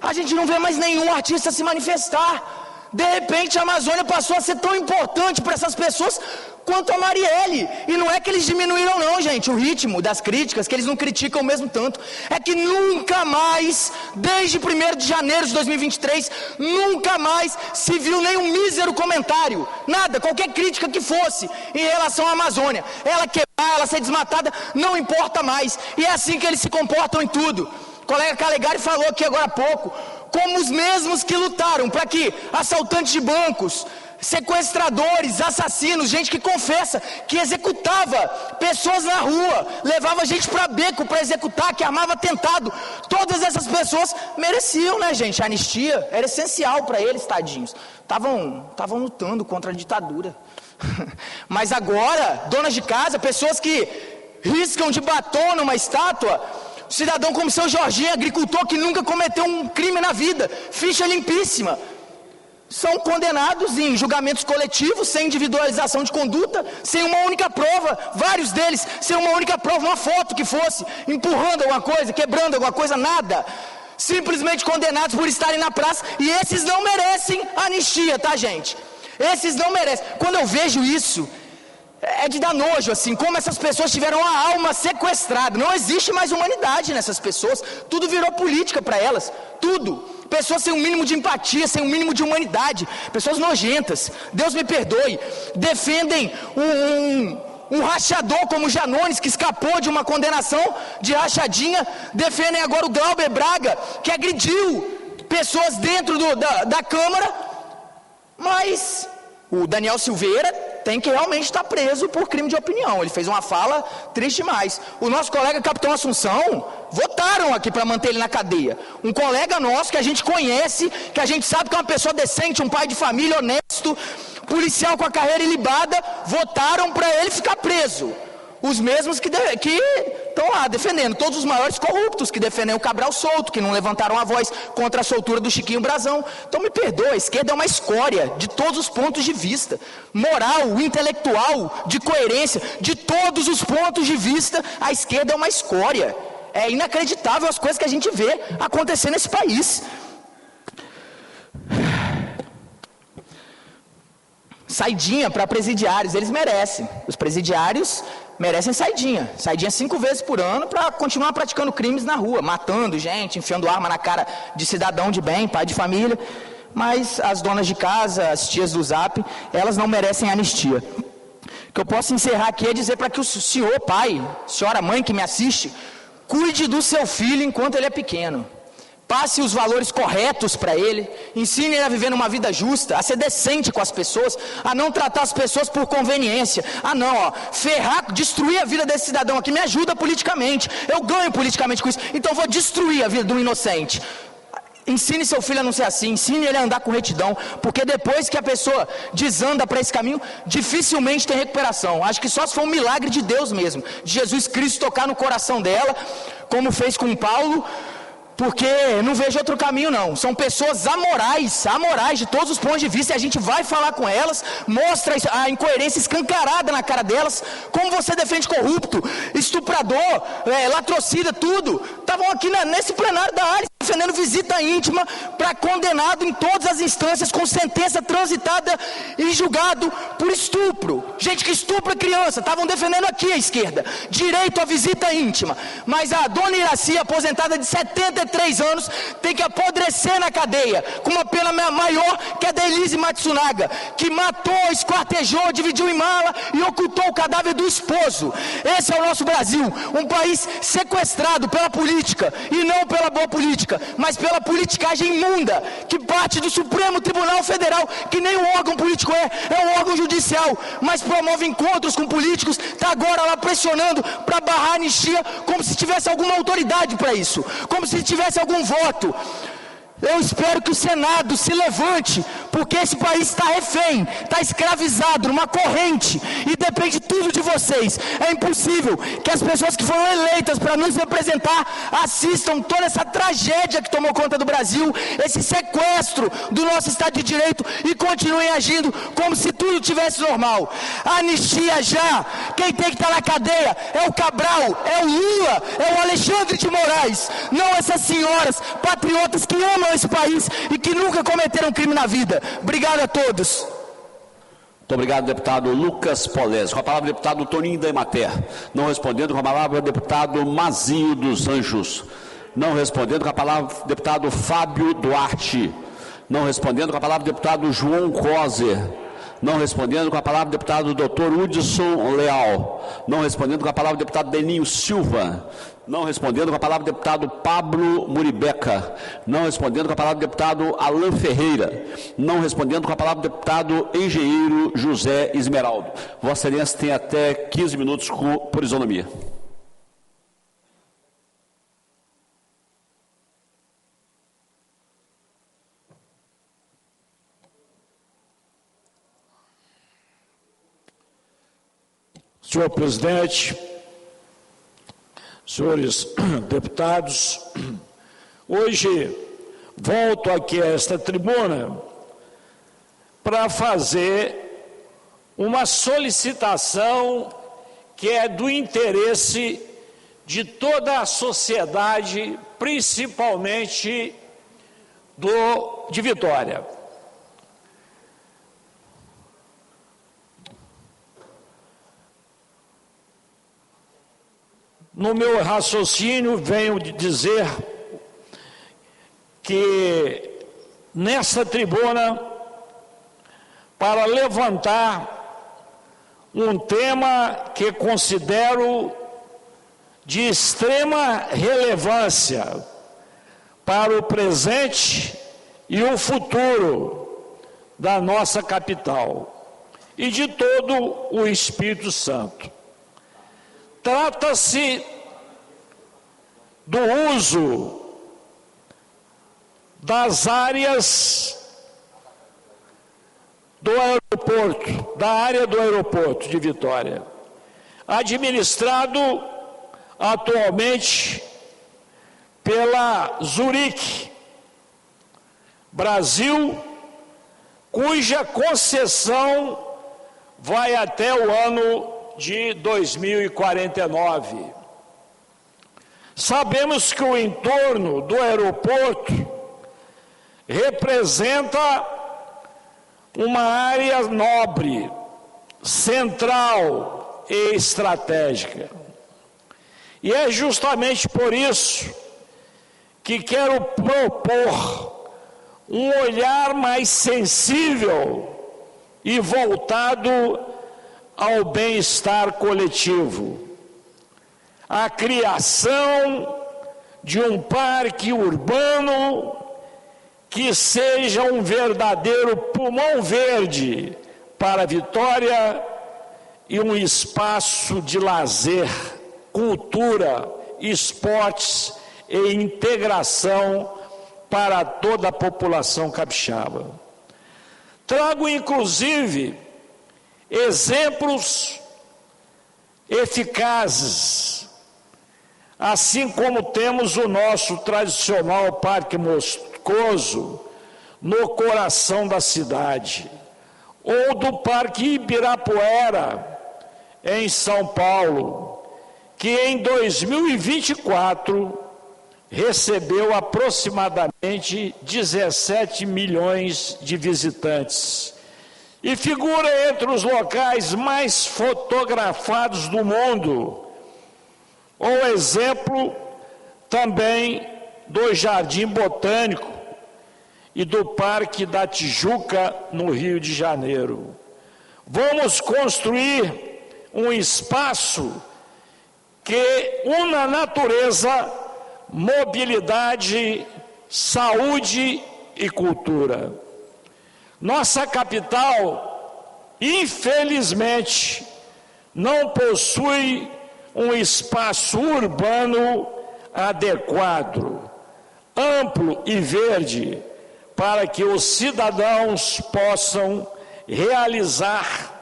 a gente não vê mais nenhum artista se manifestar. De repente a Amazônia passou a ser tão importante para essas pessoas quanto a Marielle. E não é que eles diminuíram não, gente, o ritmo das críticas, que eles não criticam o mesmo tanto. É que nunca mais, desde 1º de janeiro de 2023, nunca mais se viu nenhum mísero comentário, nada, qualquer crítica que fosse em relação à Amazônia. Ela quebrar, ela ser desmatada, não importa mais. E é assim que eles se comportam em tudo. O colega Calegari falou aqui agora há pouco, como os mesmos que lutaram para que assaltantes de bancos, sequestradores, assassinos, gente que confessa, que executava pessoas na rua, levava gente para beco para executar, que armava atentado, todas essas pessoas mereciam, né, gente? A anistia era essencial para eles, tadinhos. Estavam lutando contra a ditadura. Mas agora, donas de casa, pessoas que riscam de batom numa estátua, cidadão como seu Jorginho, agricultor que nunca cometeu um crime na vida, ficha limpíssima, são condenados em julgamentos coletivos, sem individualização de conduta, sem uma única prova, vários deles sem uma única prova, uma foto que fosse, empurrando alguma coisa, quebrando alguma coisa, nada, simplesmente condenados por estarem na praça, e esses não merecem anistia, tá, gente? Esses não merecem. Quando eu vejo isso, é de dar nojo, assim, como essas pessoas tiveram a alma sequestrada. Não existe mais humanidade nessas pessoas, tudo virou política para elas, tudo. Pessoas sem um mínimo de empatia, sem um mínimo de humanidade, pessoas nojentas, Deus me perdoe, defendem um rachador como Janones, que escapou de uma condenação de rachadinha, defendem agora o Glauber Braga, que agrediu pessoas dentro da Câmara, mas o Daniel Silveira tem que realmente estar preso por crime de opinião. Ele fez uma fala triste demais. O nosso colega Capitão Assunção, votaram aqui para manter ele na cadeia. Um colega nosso que a gente conhece, que a gente sabe que é uma pessoa decente, um pai de família honesto, policial com a carreira ilibada, votaram para ele ficar preso. Os mesmos que estão lá defendendo, todos os maiores corruptos que defendem o Cabral solto, que não levantaram a voz contra a soltura do Chiquinho Brazão. Então me perdoa, a esquerda é uma escória de todos os pontos de vista, moral, intelectual, de coerência, de todos os pontos de vista, a esquerda é uma escória. É inacreditável as coisas que a gente vê acontecer nesse país. Saidinha para presidiários, eles merecem. Os presidiários merecem saidinha 5 vezes por ano para continuar praticando crimes na rua, matando gente, enfiando arma na cara de cidadão de bem, pai de família. Mas as donas de casa, as tias do Zap, elas não merecem anistia. O que eu posso encerrar aqui é dizer para que o senhor pai, senhora mãe que me assiste, cuide do seu filho enquanto ele é pequeno. Passe os valores corretos para ele, ensine ele a viver numa vida justa, a ser decente com as pessoas, a não tratar as pessoas por conveniência, destruir a vida desse cidadão aqui me ajuda politicamente, eu ganho politicamente com isso, então vou destruir a vida do inocente. Ensine seu filho a não ser assim, ensine ele a andar com retidão, porque depois que a pessoa desanda para esse caminho, dificilmente tem recuperação. Acho que só se for um milagre de Deus mesmo, de Jesus Cristo tocar no coração dela, como fez com Paulo, porque não vejo outro caminho não, são pessoas amorais de todos os pontos de vista, e a gente vai falar com elas, mostra a incoerência escancarada na cara delas, como você defende corrupto, estuprador, latrocida, tudo, estavam aqui nesse plenário da área, defendendo visita íntima para condenado em todas as instâncias com sentença transitada e julgado por estupro, gente que estupra criança, estavam defendendo aqui a esquerda, direito à visita íntima, mas a dona Iraci, aposentada de 73 anos, tem que apodrecer na cadeia, com uma pena maior que a da Elise Matsunaga, que matou, esquartejou, dividiu em mala e ocultou o cadáver do esposo. Esse é o nosso Brasil, um país sequestrado pela política, e não pela boa política, mas pela politicagem imunda, que parte do Supremo Tribunal Federal, que nem um órgão político é um órgão judicial, mas promove encontros com políticos, está agora lá pressionando para barrar a anistia, como se tivesse alguma autoridade para isso, como se tivesse algum voto. Eu espero que o Senado se levante, porque esse país está refém, está escravizado numa corrente, e depende tudo de vocês. É impossível que as pessoas que foram eleitas para nos representar assistam toda essa tragédia que tomou conta do Brasil, esse sequestro do nosso Estado de Direito, e continuem agindo como se tudo tivesse normal. Anistia já! Quem tem que estar na cadeia é o Cabral, é o Lula, é o Alexandre de Moraes, não essas senhoras patriotas que amam esse país e que nunca cometeram crime na vida. Obrigado a todos. Muito obrigado, deputado Lucas Polese. Com a palavra, deputado Toninho da Emater. Não respondendo, com a palavra, deputado Mazinho dos Anjos. Não respondendo, com a palavra, deputado Fábio Duarte. Não respondendo, com a palavra, deputado João Coser. Não respondendo, com a palavra, deputado Dr. Hudson Leal. Não respondendo, com a palavra, deputado Beninho Silva. Não respondendo, com a palavra, deputado Pablo Muribeca. Não respondendo, com a palavra, deputado Alain Ferreira. Não respondendo, com a palavra, deputado engenheiro José Esmeraldo. Vossa Excelência tem até 15 minutos por isonomia. Senhor presidente, senhores deputados, hoje volto aqui a esta tribuna para fazer uma solicitação que é do interesse de toda a sociedade, principalmente de Vitória. No meu raciocínio, venho de dizer que nessa tribuna, para levantar um tema que considero de extrema relevância para o presente e o futuro da nossa capital e de todo o Espírito Santo. Trata-se do uso das áreas do aeroporto, da área do aeroporto de Vitória, administrado atualmente pela Zurich Brasil, cuja concessão vai até o ano de 2049. Sabemos que o entorno do aeroporto representa uma área nobre, central e estratégica. E é justamente por isso que quero propor um olhar mais sensível e voltado ao bem-estar coletivo, a criação de um parque urbano que seja um verdadeiro pulmão verde para Vitória e um espaço de lazer, cultura, esportes e integração para toda a população capixaba. Trago, inclusive, exemplos eficazes. assim como temos o nosso tradicional Parque Moscoso no coração da cidade, ou do Parque Ibirapuera, em São Paulo, que em 2024 recebeu aproximadamente 17 milhões de visitantes e figura entre os locais mais fotografados do mundo. Ou exemplo também do Jardim Botânico e do Parque da Tijuca, no Rio de Janeiro. Vamos construir um espaço que una natureza, mobilidade, saúde e cultura. Nossa capital, infelizmente, não possui um espaço urbano adequado, amplo e verde, para que os cidadãos possam realizar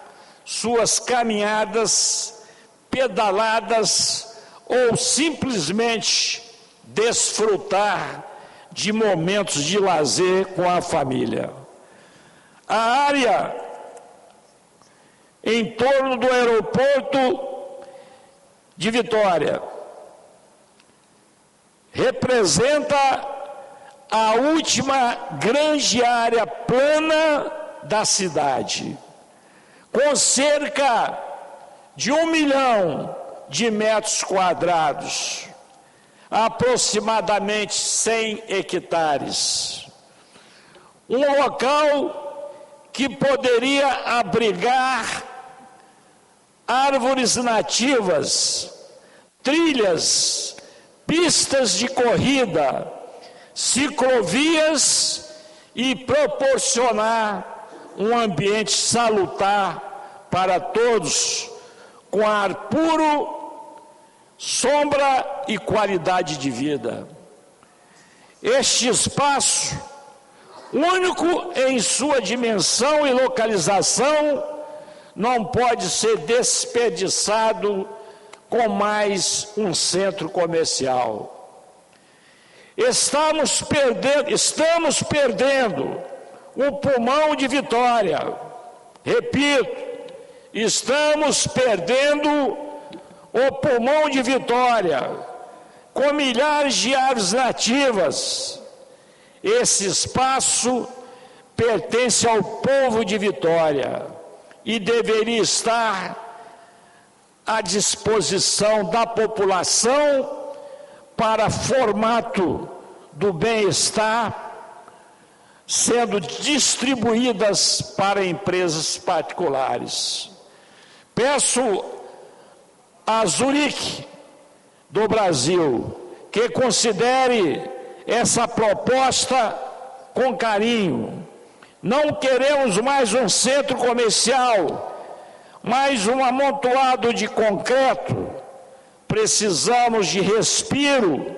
suas caminhadas, pedaladas ou simplesmente desfrutar de momentos de lazer com a família. A área em torno do aeroporto de Vitória representa a última grande área plana da cidade, com cerca de 1 milhão de metros quadrados, aproximadamente 100 hectares. Um local que poderia abrigar árvores nativas, trilhas, pistas de corrida, ciclovias e proporcionar um ambiente salutar para todos, com ar puro, sombra e qualidade de vida. Este espaço, único em sua dimensão e localização, não pode ser desperdiçado com mais um centro comercial. Estamos perdendo o pulmão de Vitória. Repito, estamos perdendo o pulmão de Vitória, com milhares de árvores nativas. Esse espaço pertence ao povo de Vitória e deveria estar à disposição da população para formato do bem-estar, sendo distribuídas para empresas particulares. Peço a Zurique do Brasil que considere essa proposta com carinho. Não queremos mais um centro comercial, mais um amontoado de concreto. Precisamos de respiro,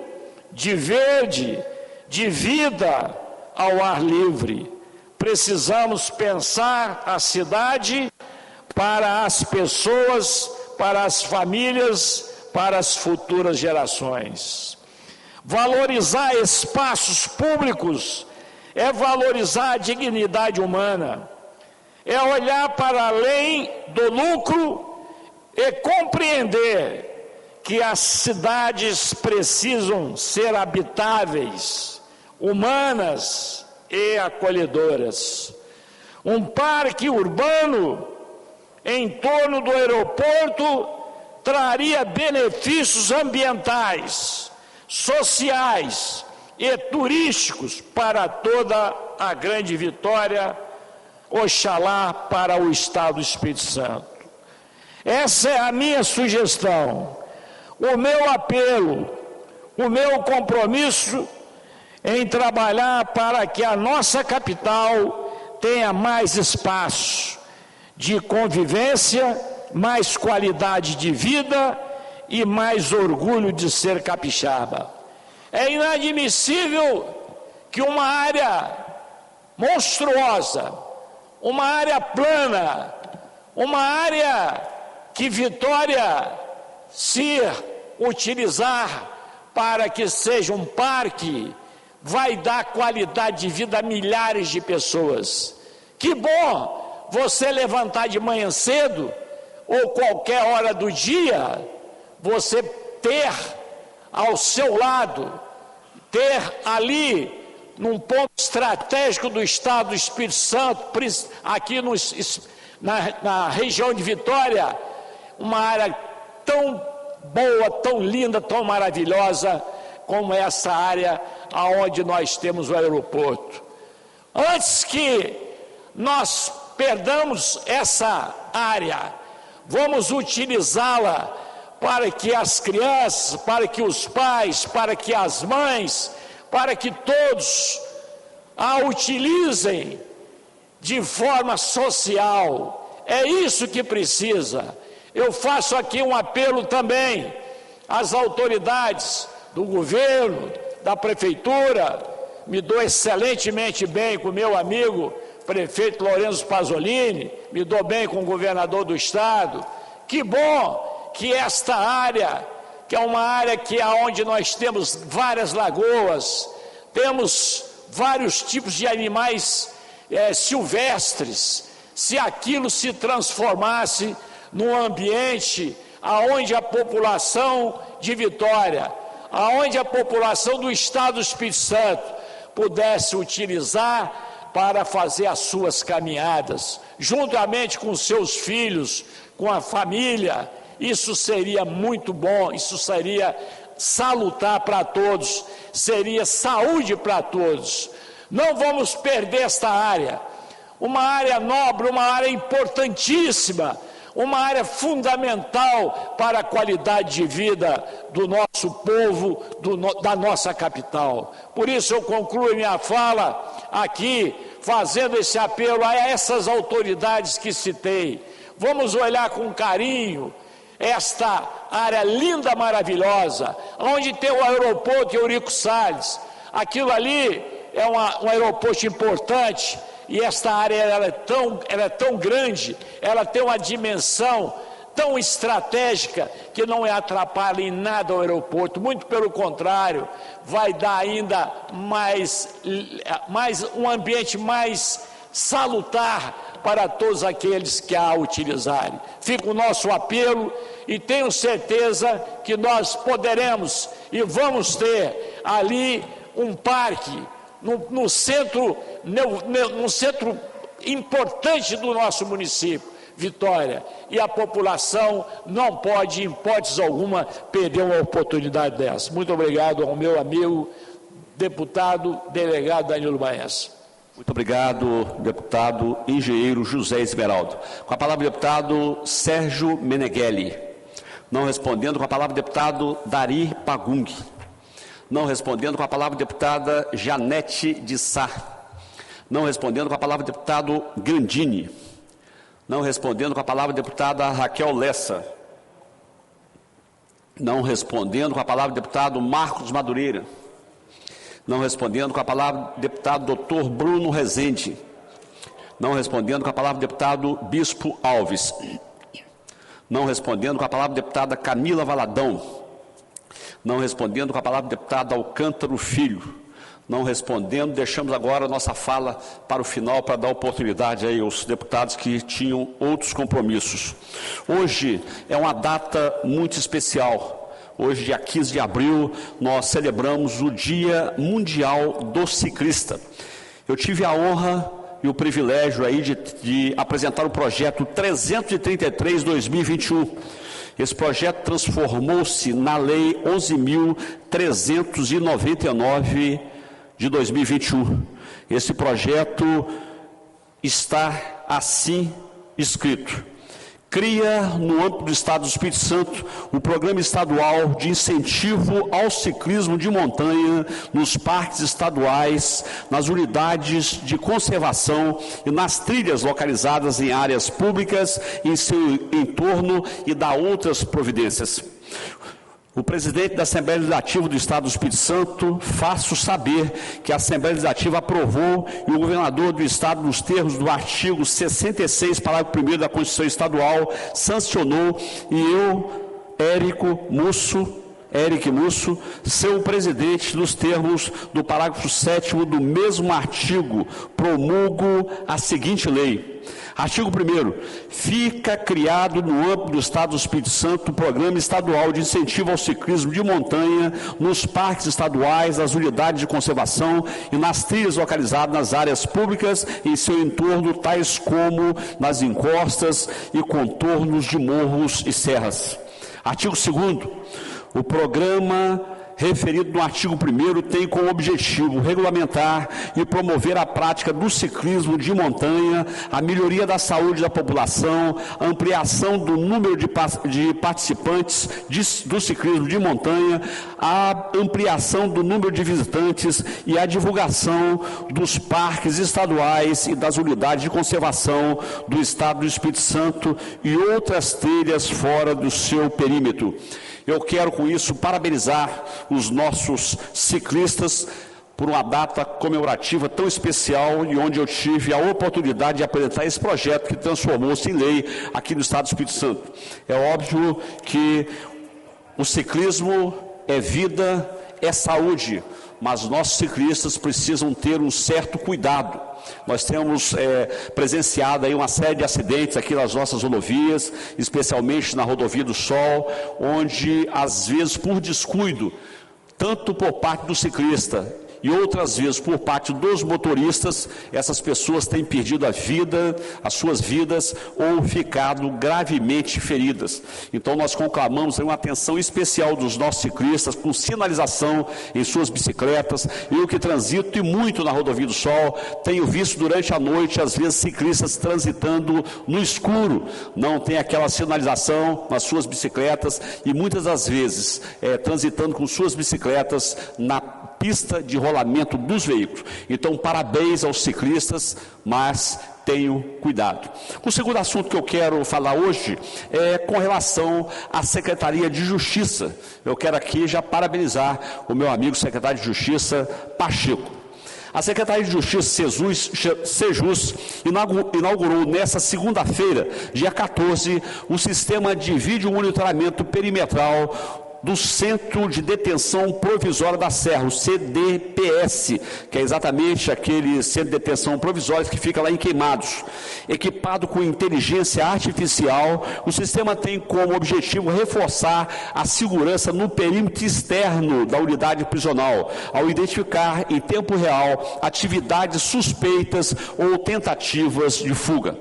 de verde, de vida ao ar livre. Precisamos pensar a cidade para as pessoas, para as famílias, para as futuras gerações. Valorizar espaços públicos é valorizar a dignidade humana, é olhar para além do lucro e compreender que as cidades precisam ser habitáveis, humanas e acolhedoras. Um parque urbano em torno do aeroporto traria benefícios ambientais, sociais e turísticos para toda a Grande Vitória, oxalá para o Estado do Espírito Santo. Essa é a minha sugestão, o meu apelo, o meu compromisso em trabalhar para que a nossa capital tenha mais espaço de convivência, mais qualidade de vida e mais orgulho de ser capixaba. É inadmissível que uma área monstruosa, uma área plana, uma área que Vitória se utilizar para que seja um parque, vai dar qualidade de vida a milhares de pessoas. Que bom você levantar de manhã cedo, ou qualquer hora do dia, você ter ao seu lado, ter ali, num ponto estratégico do Estado do Espírito Santo, aqui na região de Vitória, uma área tão boa, tão linda, tão maravilhosa, como essa área aonde nós temos o aeroporto. Antes que nós perdamos essa área, vamos utilizá-la para que as crianças, para que os pais, para que as mães, para que todos a utilizem de forma social. É isso que precisa. Eu faço aqui um apelo também às autoridades do governo, da prefeitura. Me dou excelentemente bem com meu amigo prefeito Lourenço Pasolini, me dou bem com o governador do estado. Que bom que esta área, que é uma área que é onde nós temos várias lagoas, temos vários tipos de animais silvestres, se aquilo se transformasse num ambiente aonde a população de Vitória, aonde a população do estado do Espírito Santo pudesse utilizar para fazer as suas caminhadas, juntamente com seus filhos, com a família. Isso seria muito bom, isso seria salutar para todos, seria saúde para todos. Não vamos perder esta área, uma área nobre, uma área importantíssima, uma área fundamental para a qualidade de vida do nosso povo, da nossa capital. Por isso eu concluo minha fala aqui, fazendo esse apelo a essas autoridades que citei. Vamos olhar com carinho esta área linda, maravilhosa, onde tem o aeroporto Eurico Salles. Aquilo ali é um aeroporto importante, e esta área ela é tão grande, ela tem uma dimensão tão estratégica que não atrapalha em nada o aeroporto, muito pelo contrário, vai dar ainda mais um ambiente mais salutar para todos aqueles que a utilizarem. Fica o nosso apelo e tenho certeza que nós poderemos e vamos ter ali um parque no centro importante do nosso município, Vitória, e a população não pode, em hipótese alguma, perder uma oportunidade dessa. Muito obrigado ao meu amigo, deputado, delegado Danilo Baença. Muito obrigado, deputado engenheiro José Esmeraldo. Com a palavra, deputado Sérgio Meneghelli. Não respondendo, com a palavra, deputado Dari Pagung. Não respondendo, com a palavra, deputada Janete de Sá. Não respondendo, com a palavra, deputado Gandini. Não respondendo, com a palavra, deputada Raquel Lessa. Não respondendo, com a palavra, deputado Marcos Madureira. Não respondendo, com a palavra, deputado Dr. Bruno Rezende. Não respondendo, com a palavra, deputado Bispo Alves. Não respondendo, com a palavra, deputada Camila Valadão. Não respondendo, com a palavra, deputado Alcântara Filho. Não respondendo, deixamos agora a nossa fala para o final, para dar oportunidade aí aos deputados que tinham outros compromissos. Hoje é uma data muito especial. Hoje, dia 15 de abril, nós celebramos o Dia Mundial do Ciclista. Eu tive a honra e o privilégio aí de apresentar o projeto 333-2021. Esse projeto transformou-se na Lei 11.399 de 2021. Esse projeto está assim escrito: cria, no âmbito do Estado do Espírito Santo, o Programa Estadual de Incentivo ao Ciclismo de Montanha nos parques estaduais, nas unidades de conservação e nas trilhas localizadas em áreas públicas, em seu entorno, e dá outras providências. O presidente da Assembleia Legislativa do Estado do Espírito Santo faço saber que a Assembleia Legislativa aprovou e o governador do Estado, nos termos do artigo 66, parágrafo 1º da Constituição Estadual, sancionou, e eu, Érico Musso, Eric Musso, seu presidente, nos termos do parágrafo 7º do mesmo artigo, promulgo a seguinte lei. Artigo 1º. Fica criado no âmbito do Estado do Espírito Santo o Programa Estadual de Incentivo ao Ciclismo de Montanha nos parques estaduais, nas unidades de conservação e nas trilhas localizadas nas áreas públicas em seu entorno, tais como nas encostas e contornos de morros e serras. Artigo 2º. O programa referido no artigo 1º tem como objetivo regulamentar e promover a prática do ciclismo de montanha, a melhoria da saúde da população, a ampliação do número de participantes do ciclismo de montanha, a ampliação do número de visitantes e a divulgação dos parques estaduais e das unidades de conservação do Estado do Espírito Santo e outras trilhas fora do seu perímetro. Eu quero, com isso, parabenizar os nossos ciclistas por uma data comemorativa tão especial e onde eu tive a oportunidade de apresentar esse projeto que transformou-se em lei aqui no Estado do Espírito Santo. É óbvio que o ciclismo é vida, é saúde, mas nossos ciclistas precisam ter um certo cuidado. Nós temos presenciado aí uma série de acidentes aqui nas nossas rodovias, especialmente na Rodovia do Sol, onde, às vezes, por descuido, tanto por parte do ciclista e outras vezes por parte dos motoristas, essas pessoas têm perdido a vida, as suas vidas, ou ficado gravemente feridas. Então nós conclamamos uma atenção especial dos nossos ciclistas, com sinalização em suas bicicletas. Eu que transito e muito na Rodovia do Sol, tenho visto durante a noite, às vezes, ciclistas transitando no escuro, não tem aquela sinalização nas suas bicicletas e muitas das vezes transitando com suas bicicletas na pista de rolamento dos veículos. Então, parabéns aos ciclistas, mas tenham cuidado. O segundo assunto que eu quero falar hoje é com relação à Secretaria de Justiça. Eu quero aqui já parabenizar o meu amigo secretário de Justiça, Pacheco. A Secretaria de Justiça, Sejus, inaugurou nesta segunda-feira, dia 14, o sistema de vídeo monitoramento perimetral do Centro de Detenção Provisória da Serra, o CDPS, que é exatamente aquele centro de detenção provisória que fica lá em Queimados. Equipado com inteligência artificial, o sistema tem como objetivo reforçar a segurança no perímetro externo da unidade prisional, ao identificar em tempo real atividades suspeitas ou tentativas de fuga.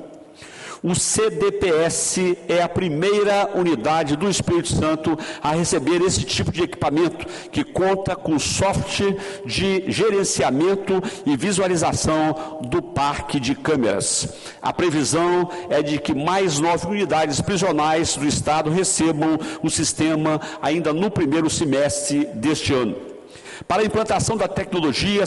O CDPS é a primeira unidade do Espírito Santo a receber esse tipo de equipamento, que conta com software de gerenciamento e visualização do parque de câmeras. A previsão é de que mais 9 unidades prisionais do Estado recebam o sistema ainda no primeiro semestre deste ano. Para a implantação da tecnologia,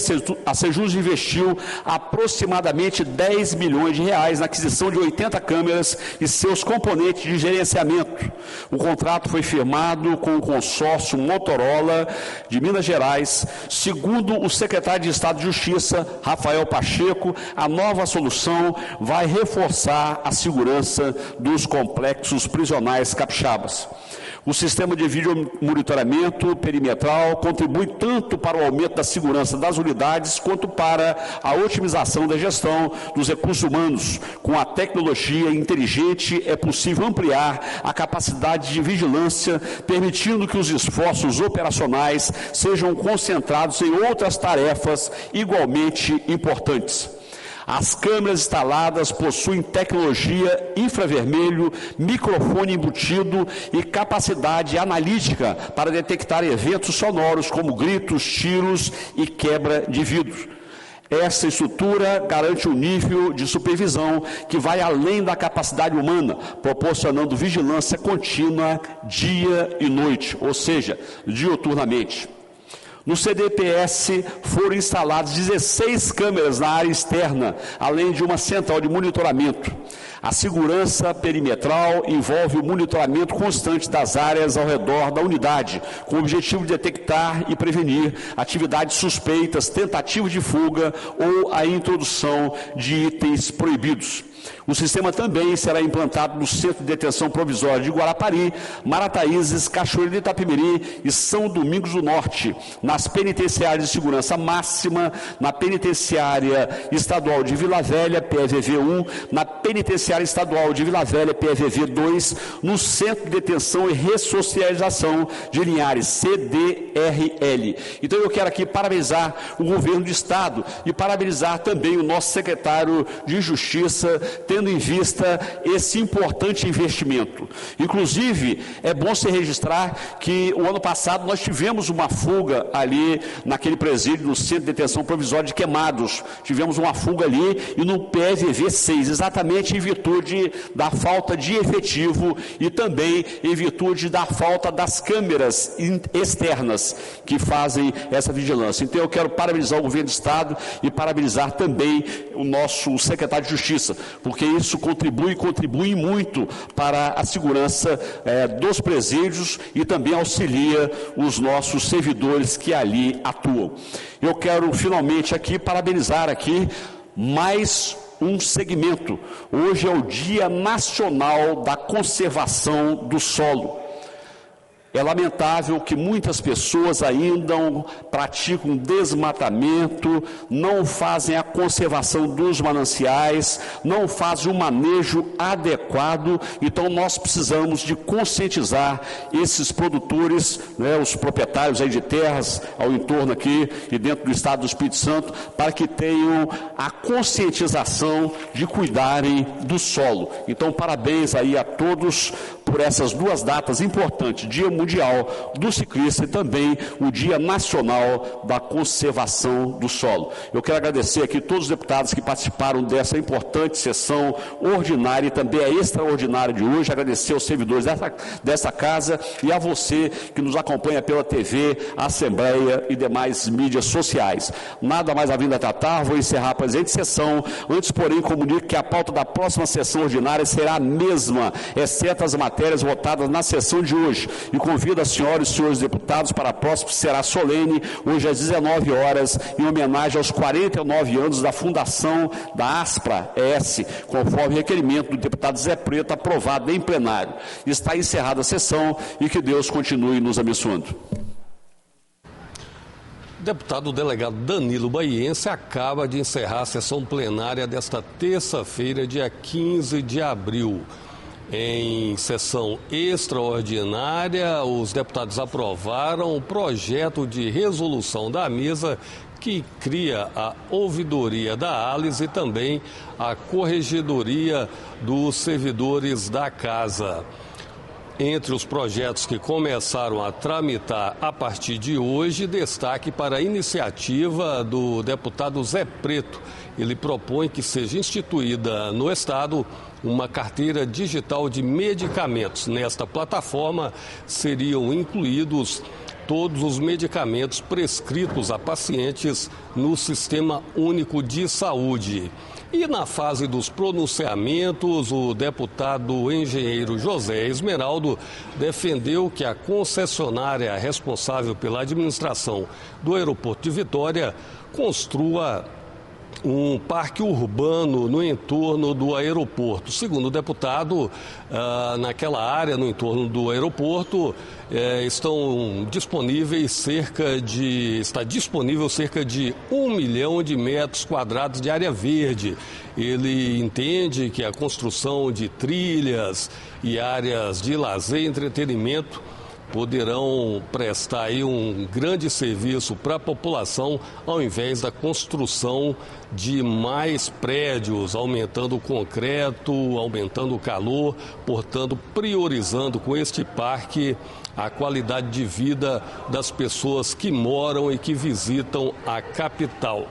a Sejus investiu aproximadamente R$10 milhões na aquisição de 80 câmeras e seus componentes de gerenciamento. O contrato foi firmado com o consórcio Motorola de Minas Gerais. Segundo o secretário de Estado de Justiça, Rafael Pacheco, a nova solução vai reforçar a segurança dos complexos prisionais capixabas. O sistema de vídeo monitoramento perimetral contribui tanto para o aumento da segurança das unidades, quanto para a otimização da gestão dos recursos humanos. Com a tecnologia inteligente, é possível ampliar a capacidade de vigilância, permitindo que os esforços operacionais sejam concentrados em outras tarefas igualmente importantes. As câmeras instaladas possuem tecnologia infravermelho, microfone embutido e capacidade analítica para detectar eventos sonoros como gritos, tiros e quebra de vidros. Essa estrutura garante um nível de supervisão que vai além da capacidade humana, proporcionando vigilância contínua dia e noite, ou seja, diuturnamente. No CDPS foram instaladas 16 câmeras na área externa, além de uma central de monitoramento. A segurança perimetral envolve o monitoramento constante das áreas ao redor da unidade, com o objetivo de detectar e prevenir atividades suspeitas, tentativas de fuga ou a introdução de itens proibidos. O sistema também será implantado no Centro de Detenção Provisória de Guarapari, Marataízes, Cachoeira de Itapemirim e São Domingos do Norte, nas penitenciárias de segurança máxima, na penitenciária estadual de Vila Velha, PVV 1, na penitenciária estadual de Vila Velha, PVV 2, no Centro de Detenção e Ressocialização de Linhares, CDRL. Então eu quero aqui parabenizar o governo do Estado e parabenizar também o nosso secretário de Justiça, tendo em vista esse importante investimento. Inclusive, é bom se registrar que o ano passado nós tivemos uma fuga ali naquele presídio, no Centro de Detenção Provisória de Queimados. Tivemos uma fuga ali e no PVV 6, exatamente em virtude da falta de efetivo e também em virtude da falta das câmeras externas que fazem essa vigilância. Então eu quero parabenizar o governo do Estado e parabenizar também o nosso secretário de Justiça, porque isso contribui muito para a segurança dos presídios e também auxilia os nossos servidores que ali atuam. Eu quero finalmente aqui parabenizar aqui mais um segmento. Hoje é o Dia Nacional da Conservação do Solo. É lamentável que muitas pessoas ainda praticam desmatamento, não fazem a conservação dos mananciais, não fazem o manejo adequado. Então nós precisamos de conscientizar esses produtores, os proprietários aí de terras ao entorno aqui e dentro do estado do Espírito Santo, para que tenham a conscientização de cuidarem do solo. Então parabéns aí a todos por essas duas datas importantes, Dia Mundial do Ciclista e também o Dia Nacional da Conservação do Solo. Eu quero agradecer aqui todos os deputados que participaram dessa importante sessão ordinária e também a extraordinária de hoje, agradecer aos servidores dessa casa e a você que nos acompanha pela TV, Assembleia e demais mídias sociais. Nada mais a vinda a tratar, vou encerrar a presente sessão, antes porém comunico que a pauta da próxima sessão ordinária será a mesma, exceto as matérias votadas na sessão de hoje, e convido as senhoras e senhores deputados para a próxima, que será solene, hoje às 19 horas, em homenagem aos 49 anos da fundação da ASPRA-ES, conforme requerimento do deputado Zé Preto, aprovado em plenário. Está encerrada a sessão e que Deus continue nos abençoando. Deputado delegado Danilo Baiense acaba de encerrar a sessão plenária desta terça-feira, dia 15 de abril. Em sessão extraordinária, os deputados aprovaram o projeto de resolução da mesa que cria a ouvidoria da ALIS e também a corregedoria dos servidores da casa. Entre os projetos que começaram a tramitar a partir de hoje, destaque para a iniciativa do deputado Zé Preto. Ele propõe que seja instituída no Estado uma carteira digital de medicamentos. Nesta plataforma seriam incluídos todos os medicamentos prescritos a pacientes no Sistema Único de Saúde. E na fase dos pronunciamentos, o deputado engenheiro José Esmeraldo defendeu que a concessionária responsável pela administração do aeroporto de Vitória construa um parque urbano no entorno do aeroporto. Segundo o deputado, naquela área no entorno do aeroporto estão disponíveis está disponível cerca de 1 milhão de metros quadrados de área verde. Ele entende que a construção de trilhas e áreas de lazer e entretenimento poderão prestar aí um grande serviço para a população, ao invés da construção de mais prédios, aumentando o concreto, aumentando o calor, portanto, priorizando com este parque a qualidade de vida das pessoas que moram e que visitam a capital.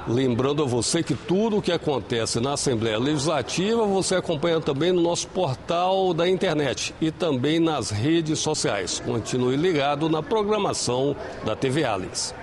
Lembrando a você que tudo o que acontece na Assembleia Legislativa você acompanha também no nosso portal da internet e também nas redes sociais. Continue ligado na programação da TV ALIS.